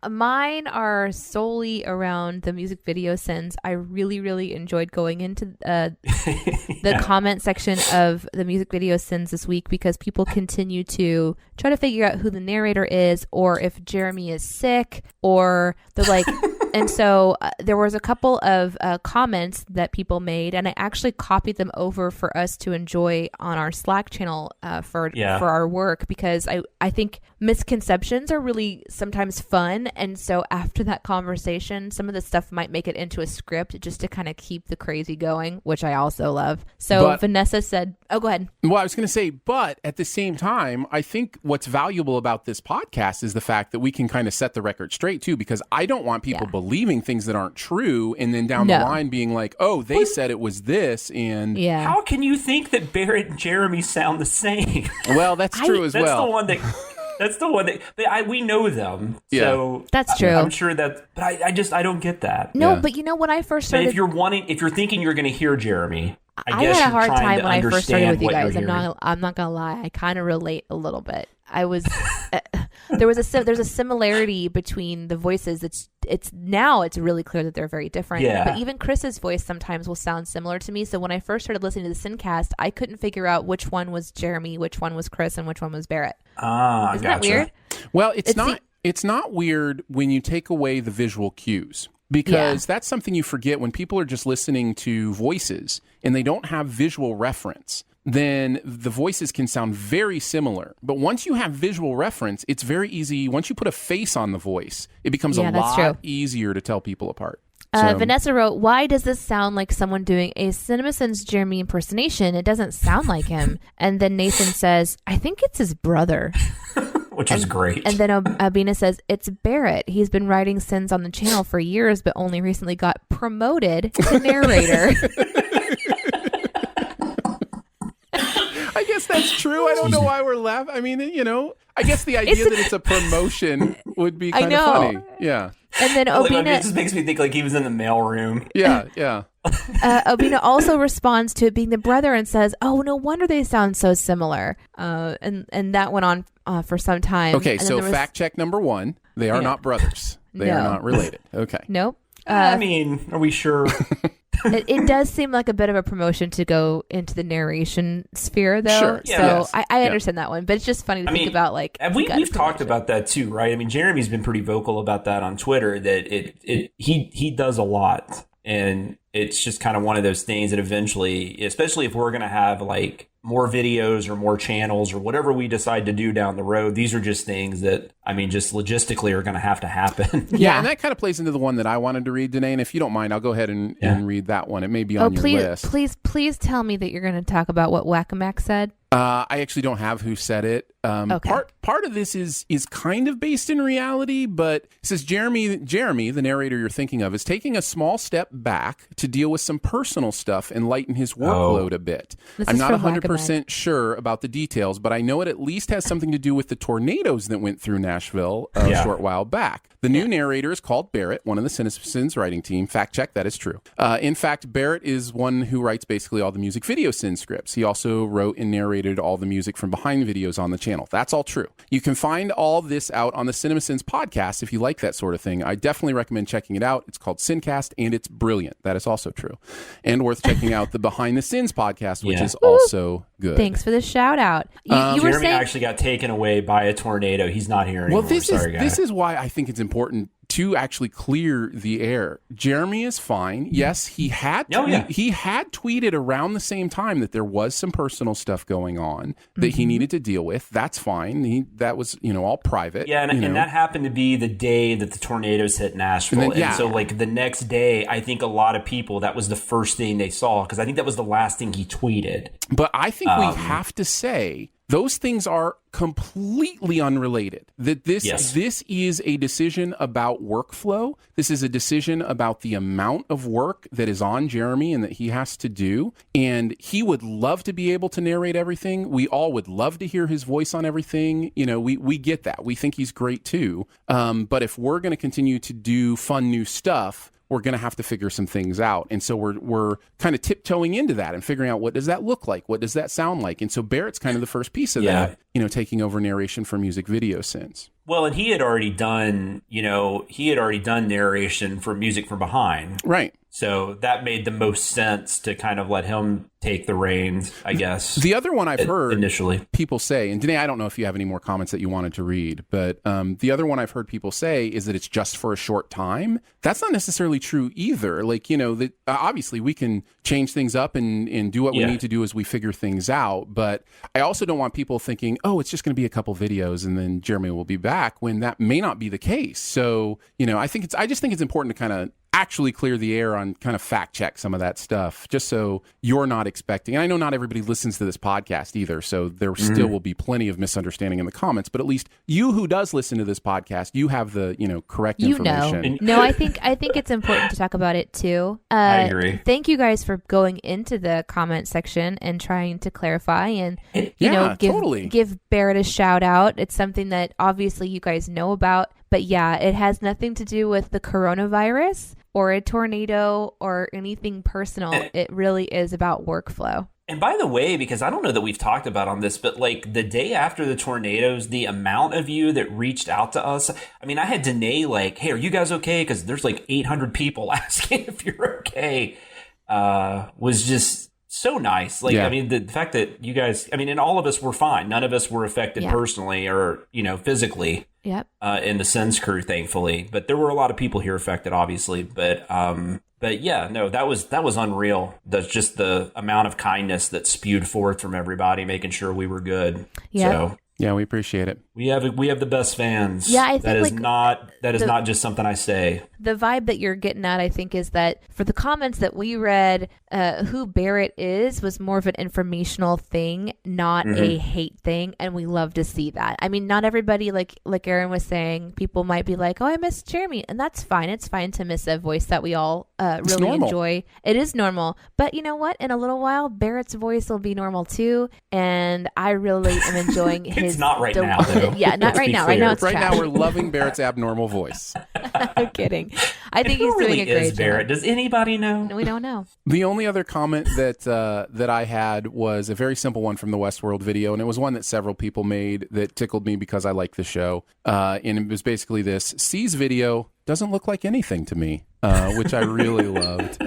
Mine are solely around the music video sins. I really, really enjoyed going into the comment section of the music video sins this week because people continue to try to figure out who the narrator is or if Jeremy is sick or they're like, and so there was a couple of comments that people made and I actually copied them over for us to enjoy on our Slack channel for our work because I think misconceptions are really sometimes fun, and so after that conversation some of the stuff might make it into a script just to kind of keep the crazy going, which I also love. So Vanessa said, oh, go ahead. Well, I was going to say, but at the same time, I think what's valuable about this podcast is the fact that we can kind of set the record straight too, because I don't want people believing things that aren't true and then down the line being like, oh, they said it was this, and how can you think that Barrett and Jeremy sound the same? Well, that's true as well. That's the one that we know them. Yeah. So that's true. I'm sure that, but I don't get that. No, but you know, when I first started, if you're thinking you're going to hear Jeremy, I guess had a hard time when I first started with you guys. I'm not gonna lie. I kind of relate a little bit. I was there's a similarity between the voices. It's really clear that they're very different. Yeah. But even Chris's voice sometimes will sound similar to me. So when I first started listening to the Sincast, I couldn't figure out which one was Jeremy, which one was Chris, and which one was Barrett. Isn't that weird? Well, it's not. It's not weird when you take away the visual cues. Because that's something you forget when people are just listening to voices and they don't have visual reference. Then the voices can sound very similar. But once you have visual reference, it's very easy. Once you put a face on the voice, it becomes a lot easier to tell people apart. Vanessa wrote, why does this sound like someone doing a CinemaSins Jeremy impersonation? It doesn't sound like him. And then Nathan says, I think it's his brother. Which is great. And then Abina says, it's Barrett. He's been writing sins on the channel for years, but only recently got promoted to narrator. I guess that's true. I don't know why we're laughing. I mean, I guess the idea that it's a promotion would be kind of funny. Yeah. And then Obina... it just makes me think like he was in the mailroom. Yeah. Obina also responds to it being the brother and says, oh, no wonder they sound so similar. And that went on for some time. Okay, so fact check number 1. They are not brothers. They are not related. Okay. Nope. I mean, are we sure? It does seem like a bit of a promotion to go into the narration sphere, though. Sure. Yeah, so I understand that one, but it's just funny to think about. Like we've talked about that too, right? I mean, Jeremy's been pretty vocal about that on Twitter. That he does a lot, and it's just kind of one of those things that eventually, especially if we're going to have like more videos or more channels or whatever we decide to do down the road, these are just things that, I mean, just logistically are going to happen. Yeah, and that kind of plays into the one that I wanted to read, Danae. And if you don't mind, I'll go ahead and read that one. It may be on your list. Please tell me that you're going to talk about what Whack-A-Mac said. I actually don't have who said it. Okay. Part of this is kind of based in reality, but it says Jeremy, the narrator you're thinking of, is taking a small step back to deal with some personal stuff and lighten his workload a bit. I'm not 100% sure about the details, but I know it at least has something to do with the tornadoes that went through Nashville a short while back. The new narrator is called Barrett, one of the CinemaSins writing team. Fact check, that is true. In fact, Barrett is one who writes basically all the music video sin scripts. He also wrote and narrated all the music from behind videos on the channel. That's all true. You can find all this out on the CinemaSins podcast if you like that sort of thing. I definitely recommend checking it out. It's called Sincast, and it's brilliant. That is also true. And worth checking out the Behind the Sins podcast, which is also good. Thanks for the shout out. You were Jeremy actually got taken away by a tornado. He's not here anymore. Well, this is why I think it's important to actually clear the air. Jeremy is fine. Yes, he had tweeted around the same time that there was some personal stuff going on that he needed to deal with. That's fine. That was, all private. Yeah, and that happened to be the day that the tornadoes hit Nashville. And so like the next day, I think a lot of people, that was the first thing they saw, because I think that was the last thing he tweeted. But I think we have to say those things are completely unrelated. That this is a decision about workflow. This is a decision about the amount of work that is on Jeremy and that he has to do. And he would love to be able to narrate everything. We all would love to hear his voice on everything. We get that. We think he's great too. But if we're going to continue to do fun new stuff, we're going to have to figure some things out. And so we're kind of tiptoeing into that and figuring out, what does that look like? What does that sound like? And so Barrett's kind of the first piece of that, taking over narration for music video sins. Well, and he had already done narration for music from behind. Right. So that made the most sense to kind of let him take the reins, I guess. The other one I've heard initially people say, and Danae, I don't know if you have any more comments that you wanted to read, but the other one I've heard people say is that it's just for a short time. That's not necessarily true either. Like, that obviously we can change things up and do what we need to do as we figure things out. But I also don't want people thinking, oh, it's just going to be a couple videos and then Jeremy will be back, when that may not be the case. So, I just think it's important to kind of actually clear the air on, kind of fact check some of that stuff, just so you're not expecting. And I know not everybody listens to this podcast either, so there still will be plenty of misunderstanding in the comments, but at least you who does listen to this podcast, you have the, correct information. No, I think it's important to talk about it too. I agree. Thank you guys for going into the comment section and trying to clarify and, give Barrett a shout out. It's something that obviously you guys know about, but it has nothing to do with the coronavirus or a tornado or anything personal. It really is about workflow. And by the way, because I don't know that we've talked about on this, but like the day after the tornadoes, the amount of you that reached out to us, I mean, I had Danae like, hey, are you guys okay? Because there's like 800 people asking if you're okay. Was just so nice. Like, I mean, the fact that you guys, I mean, and all of us were fine. None of us were affected personally or, physically. Yep. In the Sins crew, thankfully. But there were a lot of people here affected, obviously. But yeah, no, that was unreal. That's just the amount of kindness that spewed forth from everybody, making sure we were good. Yeah. So yeah, we appreciate it. We have the best fans. Yeah, I think that is not just something I say. The vibe that you're getting at, I think, is that for the comments that we read, who Barrett is was more of an informational thing, not a hate thing, and we love to see that. I mean, not everybody, like Aaron was saying, people might be like, "Oh, I miss Jeremy," and that's fine. It's fine to miss a voice that we all really enjoy. It is normal, but you know what? In a little while, Barrett's voice will be normal too, and I really am enjoying his. It's not right now, though. Yeah, not right now. Right now, it's right trash. now we're loving Barrett's abnormal voice. I'm kidding. I think he's really doing a great is Barrett? job. Does anybody know? No, we don't know. The only other comment that I had was a very simple one from the Westworld video, and it was one that several people made that tickled me because I like the show. And it was basically this: C's video doesn't look like anything to me, which I really loved.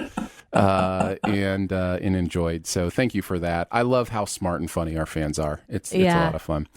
And enjoyed. So thank you for that. I love how smart and funny our fans are. It's a lot of fun.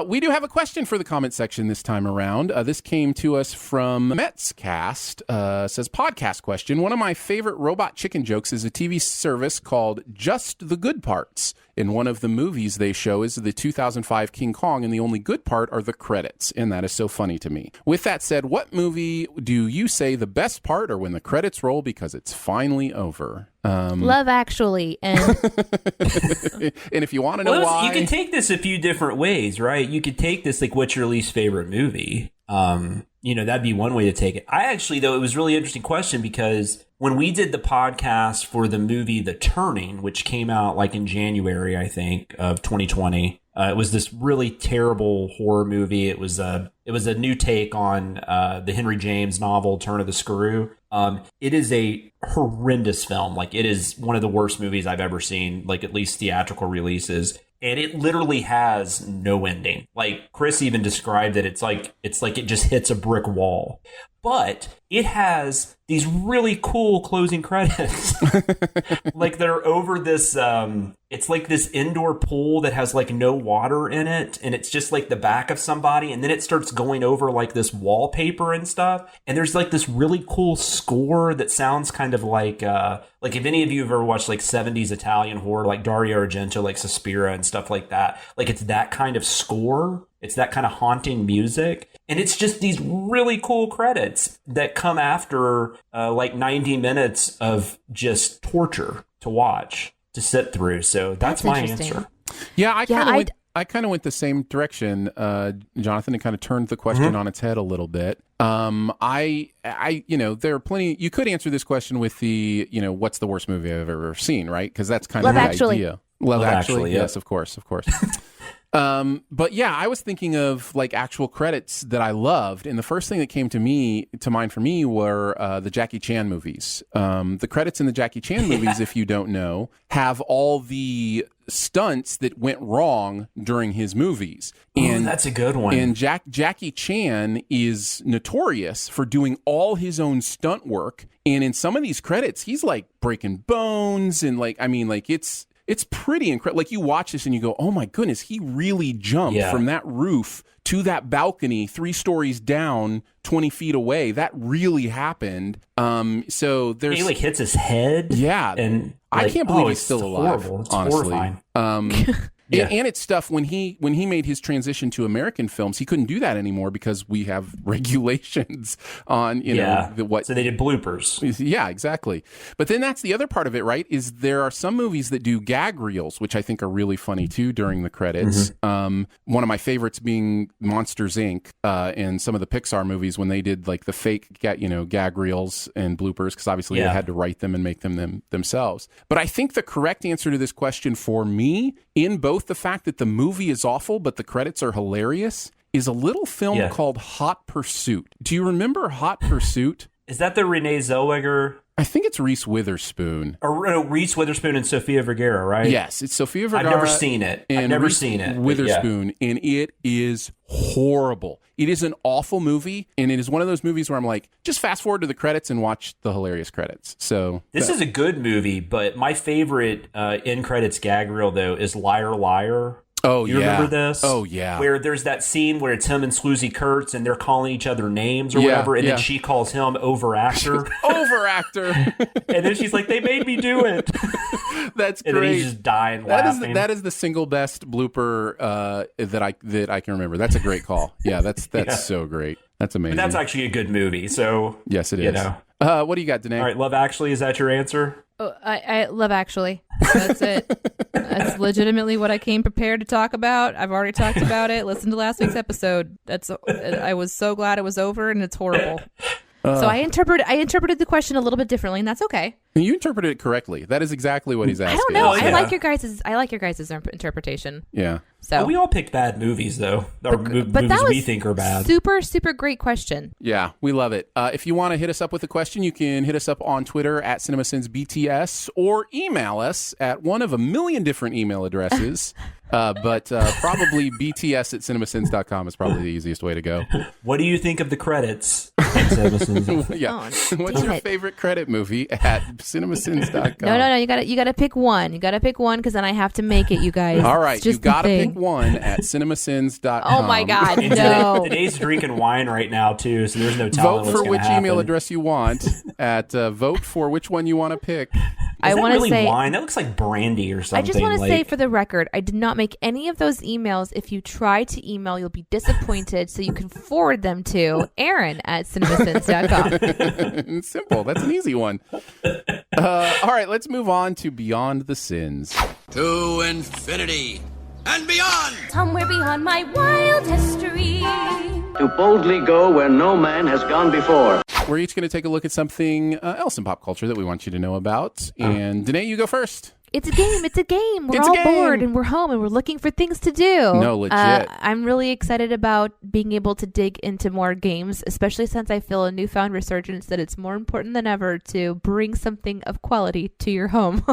We do have a question for the comment section this time around. This came to us from Metscast. Says, podcast question. One of my favorite robot chicken jokes is a TV service called Just the Good Parts. In one of the movies they show is the 2005 King Kong, and the only good part are the credits, and that is so funny to me. With that said, what movie do you say the best part are when the credits roll because it's finally over? Love Actually, and and if you want to know why, you can take this a few different ways, right? You could take this like, what's your least favorite movie? That'd be one way to take it. I actually, though, it was a really interesting question because when we did the podcast for the movie The Turning, which came out like in January, I think, of 2020, it was this really terrible horror movie. It was a new take on the Henry James novel Turn of the Screw. It is a horrendous film. Like, it is one of the worst movies I've ever seen, like at least theatrical releases. And it literally has no ending. Like, Chris even described it. It's like it just hits a brick wall. But it has these really cool closing credits. Like, they're over this, it's like this indoor pool that has like no water in it. And it's just like the back of somebody. And then it starts going over like this wallpaper and stuff. And there's like this really cool score that sounds kind of like if any of you have ever watched like 70s Italian horror, like Dario Argento, like Suspiria and stuff like that. Like, it's that kind of score. It's that kind of haunting music. And it's just these really cool credits that come after like 90 minutes of just torture to watch, to sit through. So that's my answer. Yeah, I kind of went the same direction, Jonathan, and kind of turned the question on its head a little bit. There are plenty. You could answer this question with the, what's the worst movie I've ever seen, right? Because that's kind of the idea. Love Actually, yes, of course. But yeah, I was thinking of like actual credits that I loved, and the first thing that came to mind for me were the Jackie Chan movies. The credits in the Jackie Chan movies, if you don't know, have all the stunts that went wrong during his movies. And that's a good one. And Jackie Chan is notorious for doing all his own stunt work, and in some of these credits, he's like breaking bones and it's pretty incredible. Like, you watch this and you go, oh my goodness, he really jumped from that roof to that balcony 3 stories down, 20 feet away. That really happened. So there's... He like hits his head. Yeah. And I can't believe he's still alive. Horrible. It's honestly. horrifying. And it's stuff when he made his transition to American films, he couldn't do that anymore because we have regulations on what. So they did bloopers. Yeah, exactly. But then that's the other part of it, right? Is there are some movies that do gag reels, which I think are really funny too during the credits. One of my favorites being Monsters Inc. And some of the Pixar movies when they did like the fake gag reels and bloopers, because obviously they had to write them and make them themselves. But I think the correct answer to this question for me, in both the fact that the movie is awful but the credits are hilarious, is a little film called Hot Pursuit. Do you remember Hot Pursuit? Is that the Renee Zellweger? I think it's Reese Witherspoon. Or Reese Witherspoon and Sofia Vergara, right? Yes, it's Sofia Vergara. I've never seen it. Witherspoon, and it is horrible. It is an awful movie, and it is one of those movies where I'm like, just fast forward to the credits and watch the hilarious credits. So this is a good movie, but my favorite in credits gag reel though is Liar Liar. Oh, you remember this? Oh, yeah. Where there's that scene where it's him and Swoozie Kurtz and they're calling each other names or whatever, and then she calls him overactor. Overactor. And then she's like, they made me do it. That's and great. And then he's just dying laughing. That is the single best blooper that I can remember. That's a great call. Yeah, that's so great. That's amazing. But that's actually a good movie. So yes, it is. You know. What do you got, Danae? All right, Love Actually, is that your answer? Oh, I Love Actually. That's it. That's legitimately what I came prepared to talk about. I've already talked about it. Listen to last week's episode. I was so glad it was over, and it's horrible. So I interpreted the question a little bit differently, and that's okay. You interpreted it correctly. That is exactly what he's asking. I don't know. I like your guys' interpretation. Yeah. So we all picked bad movies, though. Or movies we think are bad. Super, super great question. Yeah, we love it. If you want to hit us up with a question, you can hit us up on Twitter at CinemaSins BTS or email us at one of a million different email addresses. But probably BTS at cinemasins.com is probably the easiest way to go. What do you think of the credits at CinemaSins? Yeah. What's your favorite credit movie at cinemasins.com? No. You gotta pick one. You gotta pick one because then I have to make it, you guys. All right, you gotta pick one at cinemasins.com. Oh my God, no. Today's drinking wine right now too, so there's no telling vote for which email address you want at vote for which one you want to pick. I want to say wine. That looks like brandy or something. I just want to say for the record, I did not make any of those emails. If you try to email, you'll be disappointed. So you can forward them to Aaron at cinemasins.com. Simple. That's an easy one. All right, let's move on to Beyond the Sins. To infinity and beyond. Somewhere beyond my wildest dream. To boldly go where no man has gone before. We're each going to take a look at something else in pop culture that we want you to know about. And Danae, you go first. It's a game. We're all bored and we're home and we're looking for things to do. No, legit. I'm really excited about being able to dig into more games, especially since I feel a newfound resurgence that it's more important than ever to bring something of quality to your home.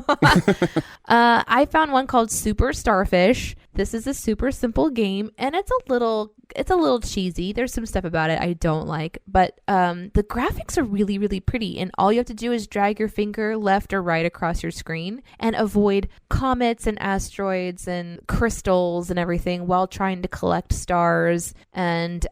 I found one called Super Starfish. This is a super simple game, and it's a little cheesy. There's some stuff about it I don't like, but the graphics are really, really pretty, and all you have to do is drag your finger left or right across your screen and avoid comets and asteroids and crystals and everything while trying to collect stars. And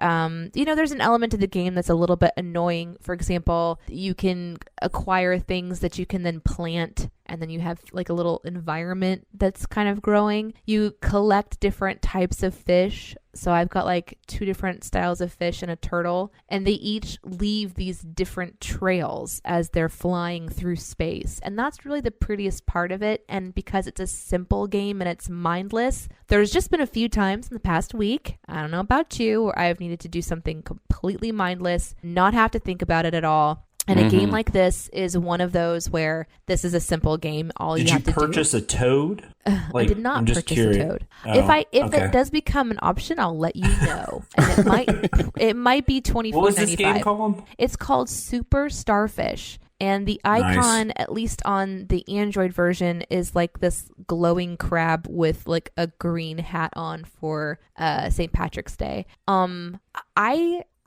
there's an element to the game that's a little bit annoying. For example, you can acquire things that you can then plant, and then you have like a little environment that's kind of growing. You collect different types of fish. So I've got like 2 different styles of fish and a turtle, and they each leave these different trails as they're flying through space. And that's really the prettiest part of it. And because it's a simple game and it's mindless, there's just been a few times in the past week, I don't know about you, where I've needed to do something completely mindless, not have to think about it at all. And a game like this is one of those where this is a simple game. All you have to do. Did you purchase a toad? I did not purchase a toad. If it does become an option, I'll let you know. And it might be $24.95. What was this game called? It's called Super Starfish. And the icon, at least on the Android version, is like this glowing crab with like a green hat on for St. Patrick's Day.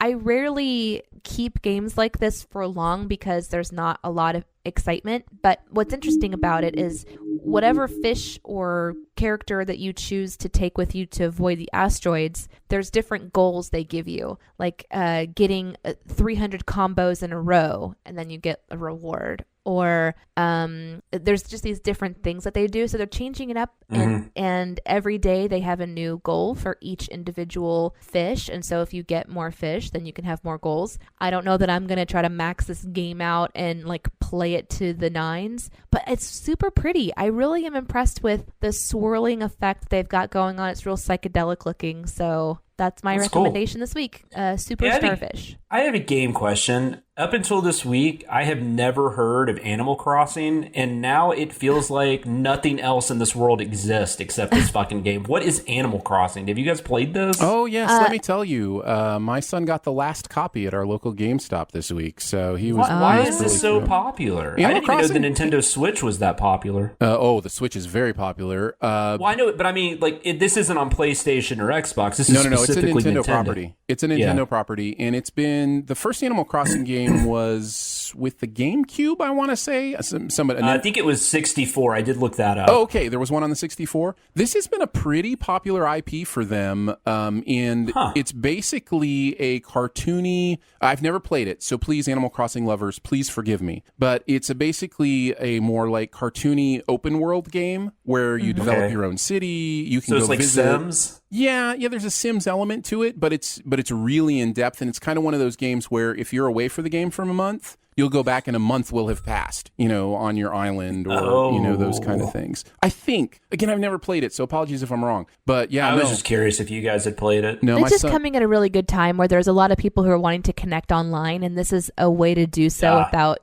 I rarely keep games like this for long because there's not a lot of excitement. But what's interesting about it is whatever fish or character that you choose to take with you to avoid the asteroids, there's different goals they give you, like getting 300 combos in a row, and then you get a reward. Or there's just these different things that they do. So they're changing it up, and every day they have a new goal for each individual fish. And so if you get more fish, then you can have more goals. I don't know that I'm going to try to max this game out and like play it to the nines, but it's super pretty. I really am impressed with the swirling effect they've got going on. It's real psychedelic looking. So that's my recommendation this week. Super Starfish. I have a game question. Up until this week, I have never heard of Animal Crossing, and now it feels like nothing else in this world exists except this fucking game. What is Animal Crossing? Have you guys played this? Oh, yes. Let me tell you. My son got the last copy at our local GameStop this week, so he was... Why is this so popular? I didn't even know the Nintendo Switch was that popular. The Switch is very popular. Well, I know it, but I mean, like, this isn't on PlayStation or Xbox. This is specifically it's a Nintendo property. It's a Nintendo property, and it's been... The first Animal Crossing game was with the GameCube, I want to say. I think it was 64. I did look that up. Oh, okay. There was one on the 64. This has been a pretty popular IP for them, and it's basically a cartoony... I've never played it, so please, Animal Crossing lovers, please forgive me. But it's basically a more like cartoony open world game where you develop your own city. You can so go it's like visit. Sims? Yeah, there's a Sims element to it, but it's really in depth, and it's kind of one of those games where if you're away for the game for a month, you'll go back and a month will have passed, on your island or, those kind of things. I think. Again, I've never played it, so apologies if I'm wrong. But yeah, I was just curious if you guys had played it. No, it's just coming at a really good time where there's a lot of people who are wanting to connect online, and this is a way to do so without,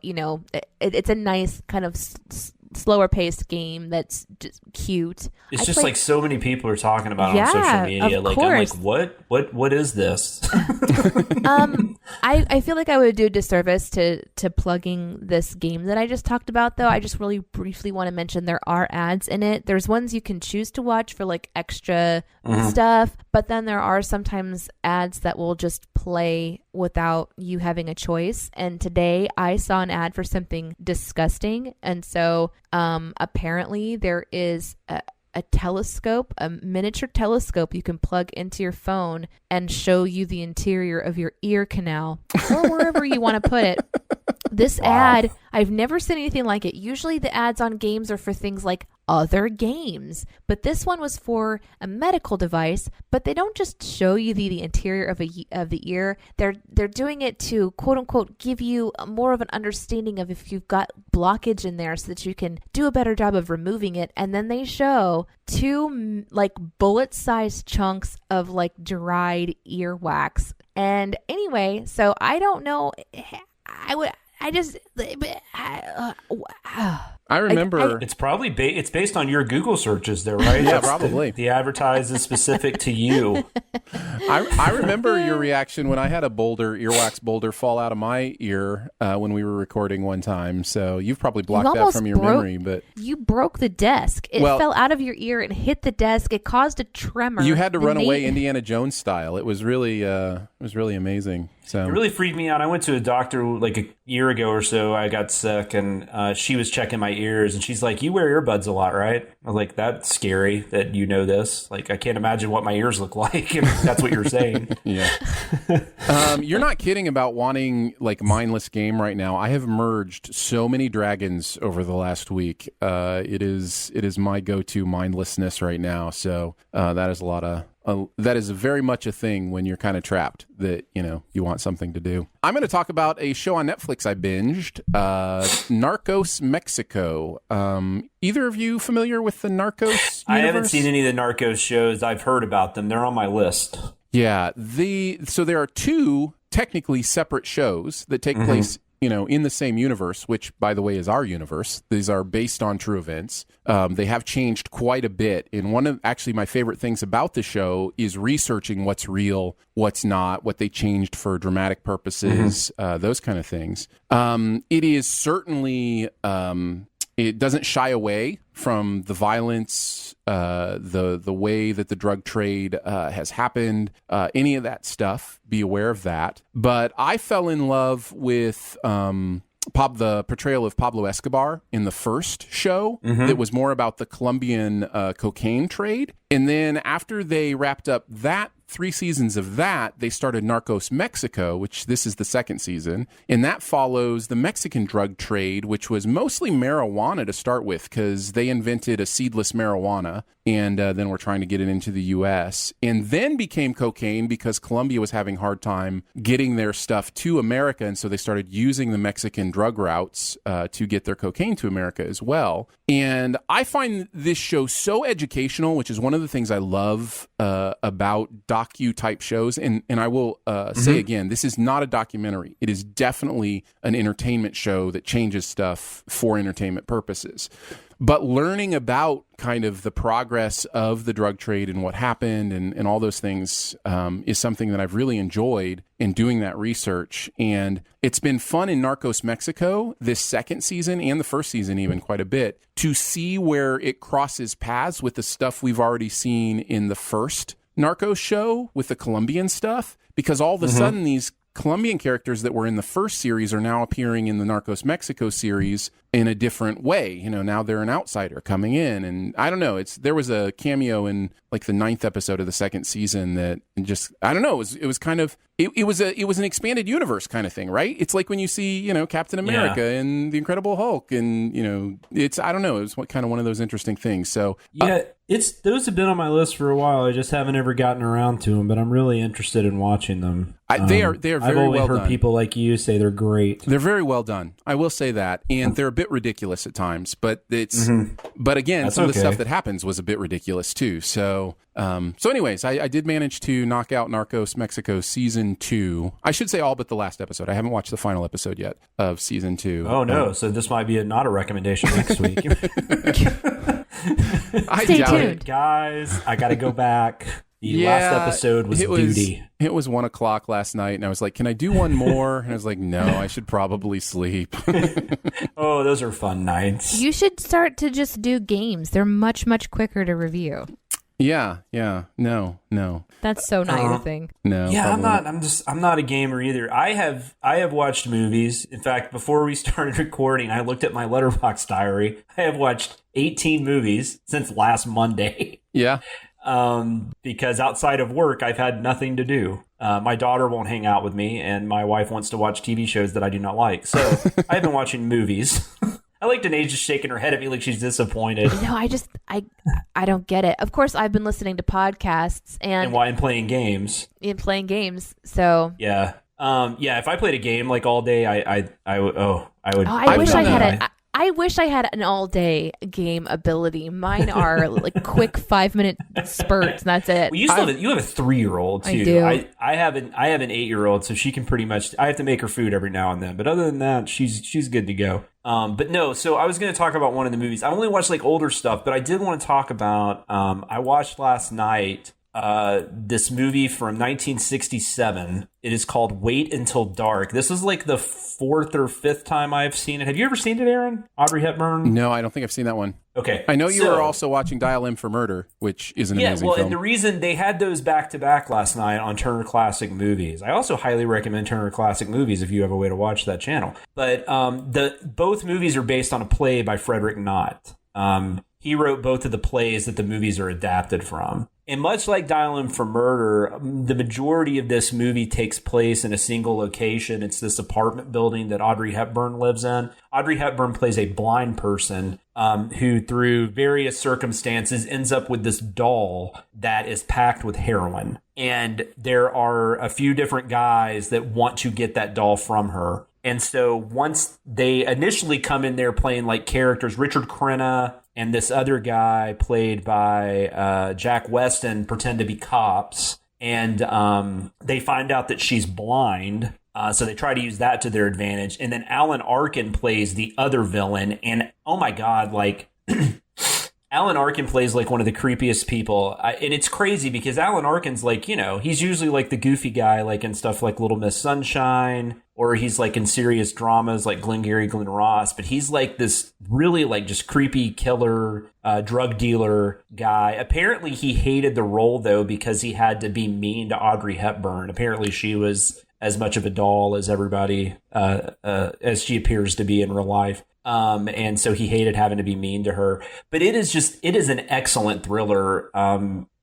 it's a nice kind of slower paced game that's just cute. It's just like so many people are talking about it on social media. Like course. I'm like, what is this? I feel like I would do a disservice to plugging this game that I just talked about, though. I just really briefly want to mention there are ads in it. There's ones you can choose to watch for like extra stuff, but then there are sometimes ads that will just play without you having a choice. And today I saw an ad for something disgusting, and so apparently there is a telescope, a miniature telescope you can plug into your phone and show you the interior of your ear canal or wherever you want to put it. This ad, I've never seen anything like it. Usually the ads on games are for things like other games, but this one was for a medical device, but they don't just show you the interior of the ear. They're doing it to quote unquote give you more of an understanding of if you've got blockage in there so that you can do a better job of removing it. And then they show two like bullet-sized chunks of like dried earwax. And anyway, so I don't know. I remember it's probably it's based on your Google searches there, right? Yeah, probably. The advertise is specific to you. I remember your reaction when I had a earwax boulder fall out of my ear when we were recording one time. So you've probably blocked that from your memory. But you broke the desk. It fell out of your ear and hit the desk. It caused a tremor. You had to run away Indiana Jones style. It was really amazing. So it really freaked me out. I went to a doctor like a year ago or so. I got sick, and she was checking my ears, and she's like, "You wear earbuds a lot, right?" I was like, "That's scary that you know this. Like, I can't imagine what my ears look like." And that's what you're saying. Yeah. You're not kidding about wanting like mindless game right now. I have merged so many dragons over the last week. It is my go-to mindlessness right now. So that is that is very much a thing when you're kind of trapped that, you want something to do. I'm going to talk about a show on Netflix I binged, Narcos Mexico. Either of you familiar with the Narcos universe? I haven't seen any of the Narcos shows. I've heard about them. They're on my list. Yeah. So there are two technically separate shows that take place in the same universe, which, by the way, is our universe. These are based on true events. They have changed quite a bit. And one of actually my favorite things about the show is researching what's real, what's not, what they changed for dramatic purposes, those kind of things. It is certainly... it doesn't shy away from the violence, the way that the drug trade has happened, any of that stuff. Be aware of that. But I fell in love with the portrayal of Pablo Escobar in the first show. That was more about the Colombian cocaine trade. And then after they wrapped up that 3 seasons of that, they started Narcos Mexico, which this is the second season. And that follows the Mexican drug trade, which was mostly marijuana to start with, because they invented a seedless marijuana and then were trying to get it into the U.S. And then became cocaine because Colombia was having a hard time getting their stuff to America. And so they started using the Mexican drug routes to get their cocaine to America as well. And I find this show so educational, which is one of the things I love about docu type shows, and I will say again, this is not a documentary. It is definitely an entertainment show that changes stuff for entertainment purposes. But learning about kind of the progress of the drug trade and what happened and all those things is something that I've really enjoyed in doing that research. And it's been fun in Narcos Mexico this second season and the first season even quite a bit to see where it crosses paths with the stuff we've already seen in the first Narcos show with the Colombian stuff, because all of a sudden these Colombian characters that were in the first series are now appearing in the Narcos Mexico series in a different way. You know, now they're an outsider coming in, and I don't know. There was a cameo in like the 9th episode of the second season that just, I don't know. It was kind of it was an expanded universe kind of thing, right? It's like when you see, you know, Captain America and the Incredible Hulk, and you know, it's, I don't know. It was kind of one of those interesting things. So those have been on my list for a while. I just haven't ever gotten around to them, but I'm really interested in watching them. They are very well done. I've always heard people like you say they're great. They're very well done. I will say that, and they're a bit ridiculous at times. But it's but again, some of the stuff that happens was a bit ridiculous too. So anyways, I did manage to knock out Narcos Mexico season 2. I should say all but the last episode. I haven't watched the final episode yet of season 2. Oh no! So this might be not a recommendation next week. Stay tuned, guys. I got to go back. The last episode was duty. It was 1:00 last night, and I was like, "Can I do one more?" And I was like, "No, I should probably sleep." Oh, those are fun nights. You should start to just do games. They're much quicker to review. Yeah. No. That's so not your thing. No. Yeah, probably. I'm not a gamer either. I have watched movies. In fact, before we started recording, I looked at my Letterboxd diary. I have watched 18 movies since last Monday. Yeah. Because outside of work, I've had nothing to do. My daughter won't hang out with me, and my wife wants to watch TV shows that I do not like. So I've been watching movies. I like Danae just shaking her head at me like she's disappointed. No, I don't get it. Of course, I've been listening to podcasts and playing games. So yeah, if I played a game like all day, I would. I wish I had an all-day game ability. Mine are like quick 5-minute spurts, and that's it. Well, you have a 3-year-old too. I do. I have an 8-year-old, so she can pretty much. I have to make her food every now and then, but other than that, she's good to go. But no, so I was going to talk about one of the movies. I only watched like older stuff, but I did want to talk about. I watched last night. This movie from 1967. It is called Wait Until Dark. This is like the 4th or 5th time I've seen it. Have you ever seen it, Aaron? Audrey Hepburn? No, I don't think I've seen that one. Okay. I know you were also watching Dial M for Murder, which is an amazing film. And the reason they had those back-to-back last night on Turner Classic Movies. I also highly recommend Turner Classic Movies if you have a way to watch that channel. But both movies are based on a play by Frederick Knott. He wrote both of the plays that the movies are adapted from. And much like Dial M for Murder, the majority of this movie takes place in a single location. It's this apartment building that Audrey Hepburn lives in. Audrey Hepburn plays a blind person who, through various circumstances, ends up with this doll that is packed with heroin. And there are a few different guys that want to get that doll from her. And so once they initially come in there playing like characters, Richard Crenna and this other guy played by Jack Weston pretend to be cops. And they find out that she's blind. So they try to use that to their advantage. And then Alan Arkin plays the other villain. And oh my God, like Alan Arkin plays like one of the creepiest people. And it's crazy because Alan Arkin's like, you know, he's usually like the goofy guy, like in stuff like Little Miss Sunshine, or he's like in serious dramas like Glengarry Glen Ross. But he's like this really like just creepy killer, drug dealer guy. Apparently he hated the role though, because he had to be mean to Audrey Hepburn. Apparently she was as much of a doll as everybody, as she appears to be in real life. And so he hated having to be mean to her. But it is an excellent thriller.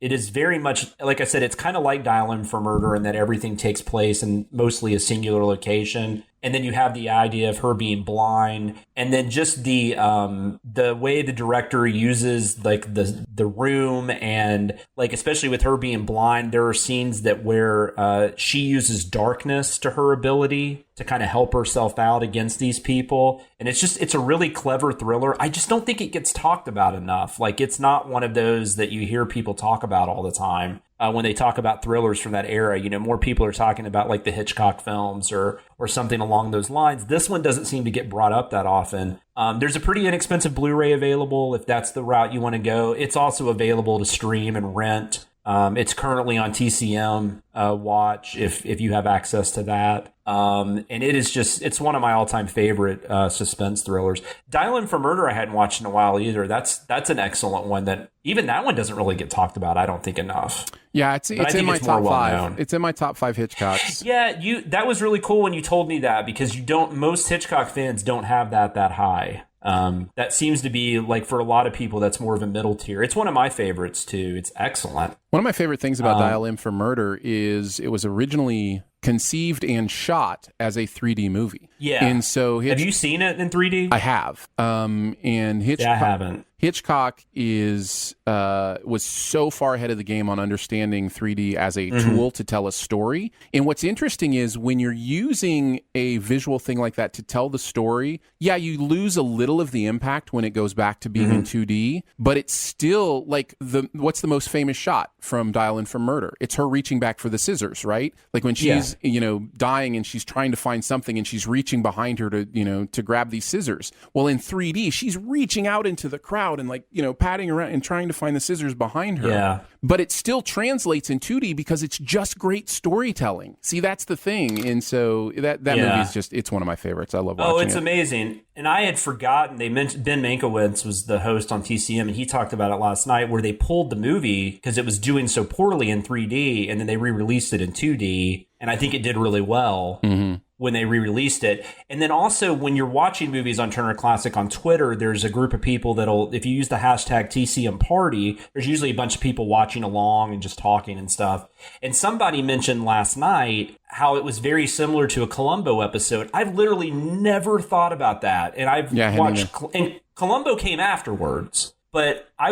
It is very much, like I said, it's kind of like Dial M for Murder in that everything takes place in mostly a singular location. And then you have the idea of her being blind, and then just the way the director uses like the room, and like especially with her being blind, there are scenes that where she uses darkness to her ability to kind of help herself out against these people. And it's a really clever thriller. I just don't think it gets talked about enough. Like it's not one of those that you hear people talk about all the time. when they talk about thrillers from that era. More people are talking about like the Hitchcock films or something along those lines. This one doesn't seem to get brought up that often. There's a pretty inexpensive Blu-ray available if that's the route you want to go. It's also available to stream and rent. It's currently on TCM Watch if you have access to that. And it's one of my all-time favorite suspense thrillers. Dial M for Murder I hadn't watched in a while either. That's an excellent one that even that one doesn't really get talked about, I don't think, enough. Yeah, it's in my top 5. It's in my top 5 Hitchcocks. Yeah, that was really cool when you told me that, because most Hitchcock fans don't have that high. That seems to be, like, for a lot of people, that's more of a middle tier. It's one of my favorites too. It's excellent. One of my favorite things about Dial M for Murder is it was originally conceived and shot as a 3D movie. Yeah. And so have you seen it in 3D? I have. And Hitchcock, I haven't. Hitchcock was so far ahead of the game on understanding 3D as a tool to tell a story. And what's interesting is when you're using a visual thing like that to tell the story, yeah, you lose a little of the impact when it goes back to being in 2D, but it's still like what's the most famous shot from Dial M for Murder? It's her reaching back for the scissors, right? Like when she's, dying and she's trying to find something and she's reaching behind her to grab these scissors. Well, in 3D, she's reaching out into the crowd and patting around and trying to find the scissors behind her. Yeah. But it still translates in 2D because it's just great storytelling. See, that's the thing. And so that movie is it's one of my favorites. I love watching it. Oh, it's amazing. And I had forgotten, they mentioned Ben Mankiewicz was the host on TCM, and he talked about it last night, where they pulled the movie because it was doing so poorly in 3D, and then they re-released it in 2D, and I think it did really well. When they re-released it. And then also when you're watching movies on Turner Classic on Twitter, there's a group of people that'll, if you use the hashtag TCM Party, there's usually a bunch of people watching along and just talking and stuff. And somebody mentioned last night how it was very similar to a Columbo episode. I've literally never thought about that. And I've watched, and Columbo came afterwards. But I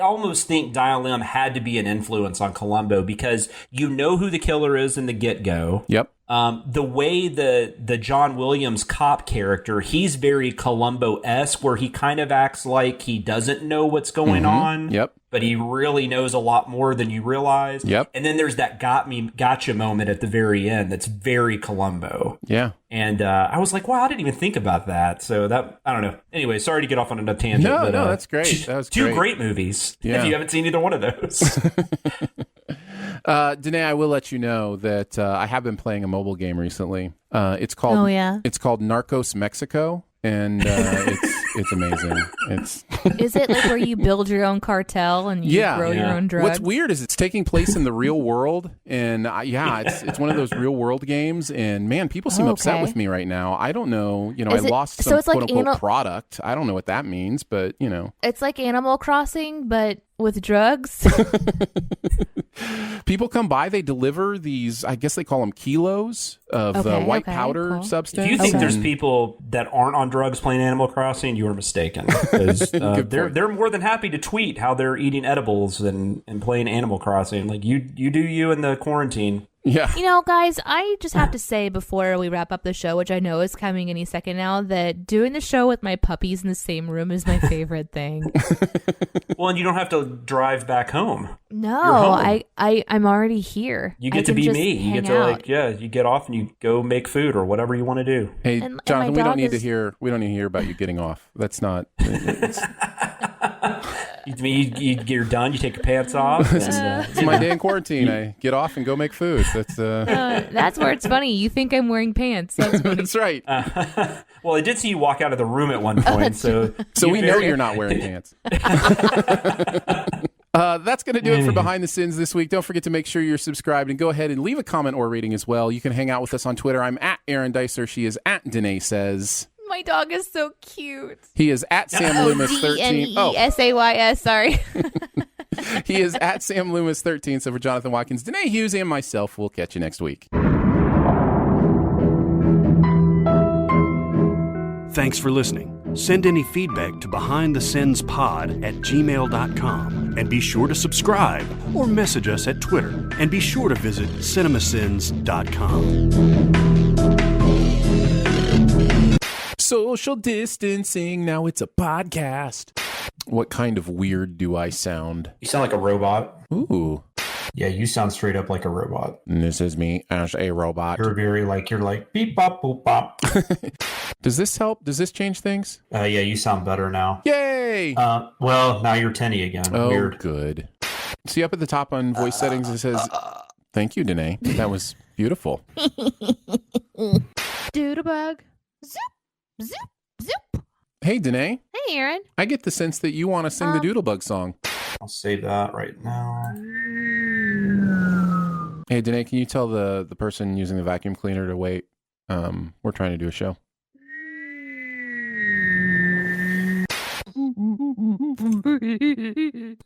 almost think Dial M had to be an influence on Columbo because you know who the killer is in the get-go. Yep. The way the John Williams cop character, he's very Columbo-esque, where he kind of acts like he doesn't know what's going on. Yep. But he really knows a lot more than you realize. Yep. And then there's that gotcha moment at the very end that's very Columbo. Yeah. And I was like, wow, I didn't even think about that. So that, I don't know. Anyway, sorry to get off on a tangent. No, that's great. That was two great movies. Yeah. If you haven't seen either one of those. Danae, I will let you know that I have been playing a mobile game recently. It's called It's called Narcos Mexico, and it's amazing. Is it like where you build your own cartel and you grow your own drugs? What's weird is it's taking place in the real world, and it's one of those real world games. And man, people seem upset with me right now. I don't know. I lost some quote unquote product. I don't know what that means, but it's like Animal Crossing, but with drugs. People come by, they deliver these, I guess they call them kilos of white powder substance. If you think there's people that aren't on drugs playing Animal Crossing, you are mistaken. Because they're more than happy to tweet how they're eating edibles and playing Animal Crossing. Like, you do you in the quarantine. Yeah. Guys, I just have to say before we wrap up the show, which I know is coming any second now, that doing the show with my puppies in the same room is my favorite thing. Well, and you don't have to drive back home. No, I'm already here. You get to be me. You get to you get off and you go make food or whatever you want to do. Hey, Jonathan, we don't need to hear about you getting off. That's not. You're done. You take your pants off. It's my day in quarantine. I get off and go make food. That's where it's funny. You think I'm wearing pants. That's funny. That's right. Well, I did see you walk out of the room at one point, so we know you're not wearing pants. That's going to do it for Behind the Sins this week. Don't forget to make sure you're subscribed and go ahead and leave a comment or rating as well. You can hang out with us on Twitter. I'm at Aaron Dicer. She is at Danae Says. My dog is so cute. He is at Sam Loomis 13. DNESAYS, sorry. He is at Sam Loomis 13. So for Jonathan Watkins, Danae Hughes, and myself, we'll catch you next week. Thanks for listening. Send any feedback to behindthesinspod@gmail.com and be sure to subscribe or message us at Twitter. And be sure to visit cinemasins.com. Social distancing, now it's a podcast. What kind of weird do I sound? You sound like a robot. Ooh. Yeah, you sound straight up like a robot. And this is me as a robot. You're like beep bop boop bop. Does this help? Does this change things? Yeah, you sound better now. Yay! Well, now you're Tenny again. Oh, Weird. Good. See up at the top on voice settings, it says, "Thank you, Danae. That was beautiful." Doodlebug. Zoop, zoop, zoop. Hey, Danae. Hey, Aaron. I get the sense that you want to sing the Doodlebug song. I'll save that right now. Hey, Danae, can you tell the person using the vacuum cleaner to wait? We're trying to do a show.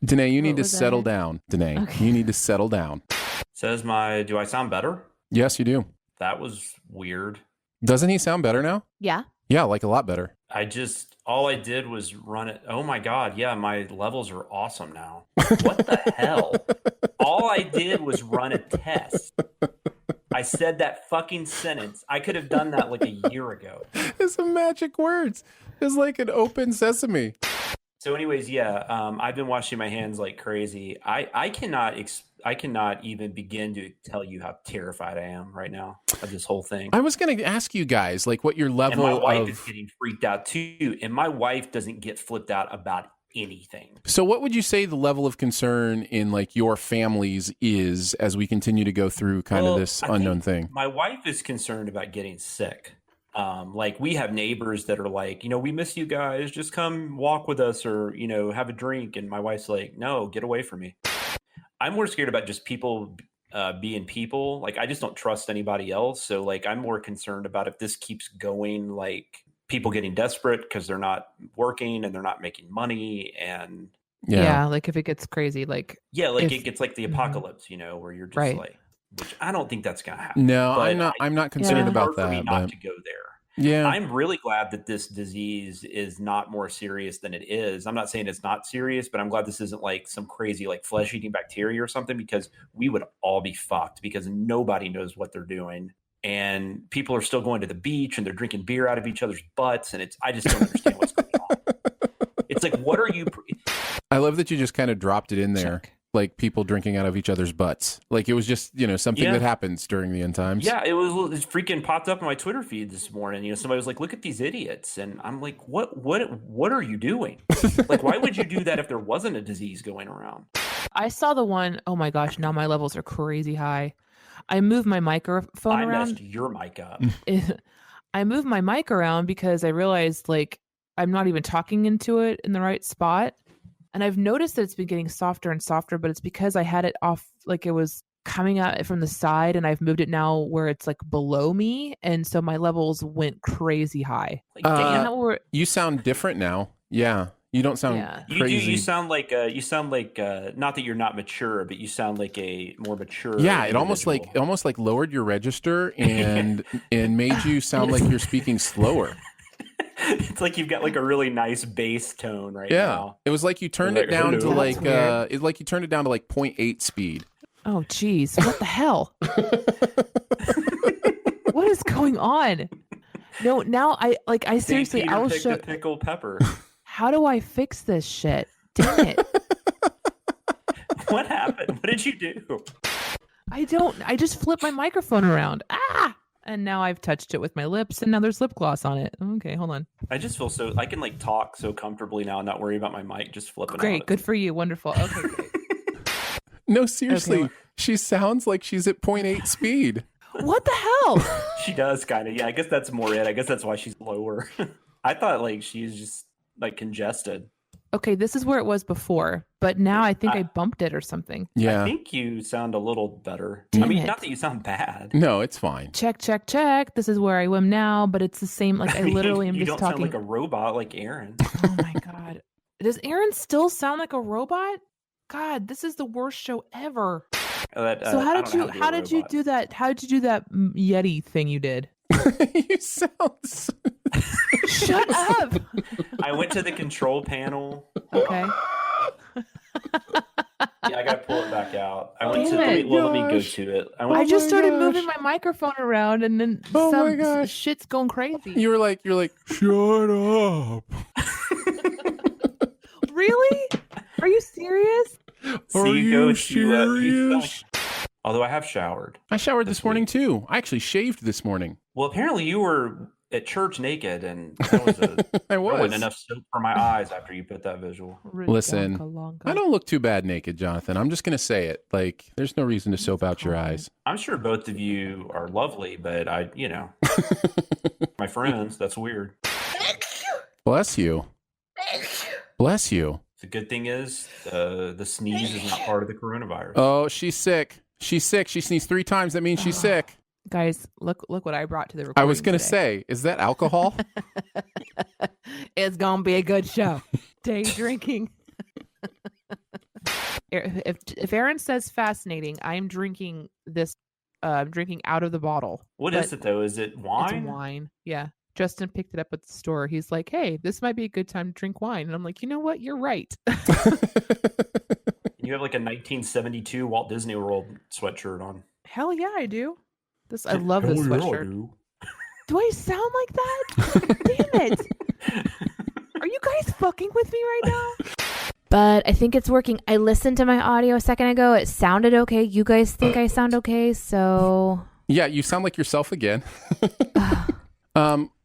Danae, you need to settle down. Danae, okay. You need to settle down. Says do I sound better? Yes, you do. That was weird. Doesn't he sound better now? Yeah. Yeah, like a lot better. All I did was run it. Oh my God. Yeah, my levels are awesome now. What the hell? All I did was run a test. I said that fucking sentence. I could have done that like a year ago. It's some magic words. It's like an open sesame. So anyways, yeah, I've been washing my hands like crazy. I cannot even begin to tell you how terrified I am right now of this whole thing. I was going to ask you guys, like, what your level of... And my wife is getting freaked out too, and my wife doesn't get flipped out about anything. So what would you say the level of concern in, like, your families is as we continue to go through kind of this unknown thing? My wife is concerned about getting sick. Like, we have neighbors that are like, we miss you guys. Just come walk with us or, have a drink. And my wife's like, no, get away from me. I'm more scared about just people being people. Like, I just don't trust anybody else. So, like, I'm more concerned about if this keeps going, like people getting desperate because they're not working and they're not making money. And yeah, like if it gets crazy, like it gets like the apocalypse, where you're just like, which I don't think that's going to happen. No, I'm not concerned about that. For me not to go there. Yeah, I'm really glad that this disease is not more serious than it is. I'm not saying it's not serious, but I'm glad this isn't like some crazy like flesh-eating bacteria or something, because we would all be fucked because nobody knows what they're doing. And people are still going to the beach and they're drinking beer out of each other's butts. And I just don't understand what's going on. It's like, what are you... I love that you just kind of dropped it in there. Check. Like people drinking out of each other's butts. Like it was just, something that happens during the end times. Yeah, it freaking popped up on my Twitter feed this morning. Somebody was like, look at these idiots. And I'm like, what are you doing? Like, why would you do that if there wasn't a disease going around? I saw the one, oh my gosh, now my levels are crazy high. I moved my microphone around. I messed your mic up. I moved my mic around because I realized like I'm not even talking into it in the right spot. And I've noticed that it's been getting softer and softer, but it's because I had it off, like it was coming out from the side, and I've moved it now where it's like below me. And so my levels went crazy high. Like, you sound different now. Yeah. You don't sound crazy. You sound like not that you're not mature, but you sound like a more mature. Yeah, it almost like lowered your register and made you sound like you're speaking slower. It's like you've got like a really nice bass tone now. Yeah, it was like you turned it down to like it's like you turned it down to like 0.8 speed. Oh, geez, what the hell? What is going on? No, now I seriously, I will show pickled pepper. How do I fix this shit? Damn it! What happened? What did you do? I just flipped my microphone around. And now I've touched it with my lips, and now there's lip gloss on it. Okay, hold on. I just feel I can like talk so comfortably now and not worry about my mic just flipping out. Great, good for you. Wonderful. Okay, great. No, seriously. Okay. She sounds like she's at 0.8 speed. What the hell? She does kind of. Yeah, I guess that's more it. I guess that's why she's lower. I thought like she's just like congested. Okay, this is where it was before, but now I think I bumped it or something. Yeah. I think you sound a little better. Damn it. Not that you sound bad. No, it's fine. Check. This is where I am now, but it's the same. Like I literally am just talking. You don't sound like a robot like Aaron. Oh my God. Does Aaron still sound like a robot? God, this is the worst show ever. So how did you do that? How did you do that Yeti thing you did? You sound Shut up. I went to the control panel. Okay. Yeah, I gotta pull it back out. I went let me go to it. I just started moving my microphone around, and then some shit's going crazy. You're like, shut up. Really? Are you serious? Are you serious? Although I have showered. I showered this morning too. I actually shaved this morning. Well, apparently you were at church naked, and that there wasn't enough soap for my eyes after you put that visual. Listen, I don't look too bad naked, Jonathan. I'm just going to say it. Like, there's no reason to soap out your eyes. I'm sure both of you are lovely, but my friends, that's weird. Bless you. Bless you. The good thing is the sneeze is not part of the coronavirus. Oh, she's sick. She's sick. She sneezed 3 times. That means she's sick. Guys, look what I brought to the recording. I was going to say, is that alcohol? It's going to be a good show. Day drinking. If Aaron says fascinating, I'm drinking this. Drinking out of the bottle. What is it though? Is it wine? It's wine. Yeah. Justin picked it up at the store. He's like, "Hey, this might be a good time to drink wine." And I'm like, "You know what? You're right." You have like a 1972 Walt Disney World sweatshirt on. Hell yeah, I do. I love this sweatshirt. Do I sound like that? Damn it! Are you guys fucking with me right now? But I think it's working. I listened to my audio a second ago. It sounded okay. You guys think I sound okay? So yeah, you sound like yourself again.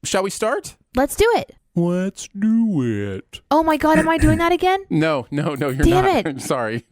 Shall we start? Let's do it. Let's do it. Oh my God, am I doing that again? No, you're not. Damn it. I'm sorry.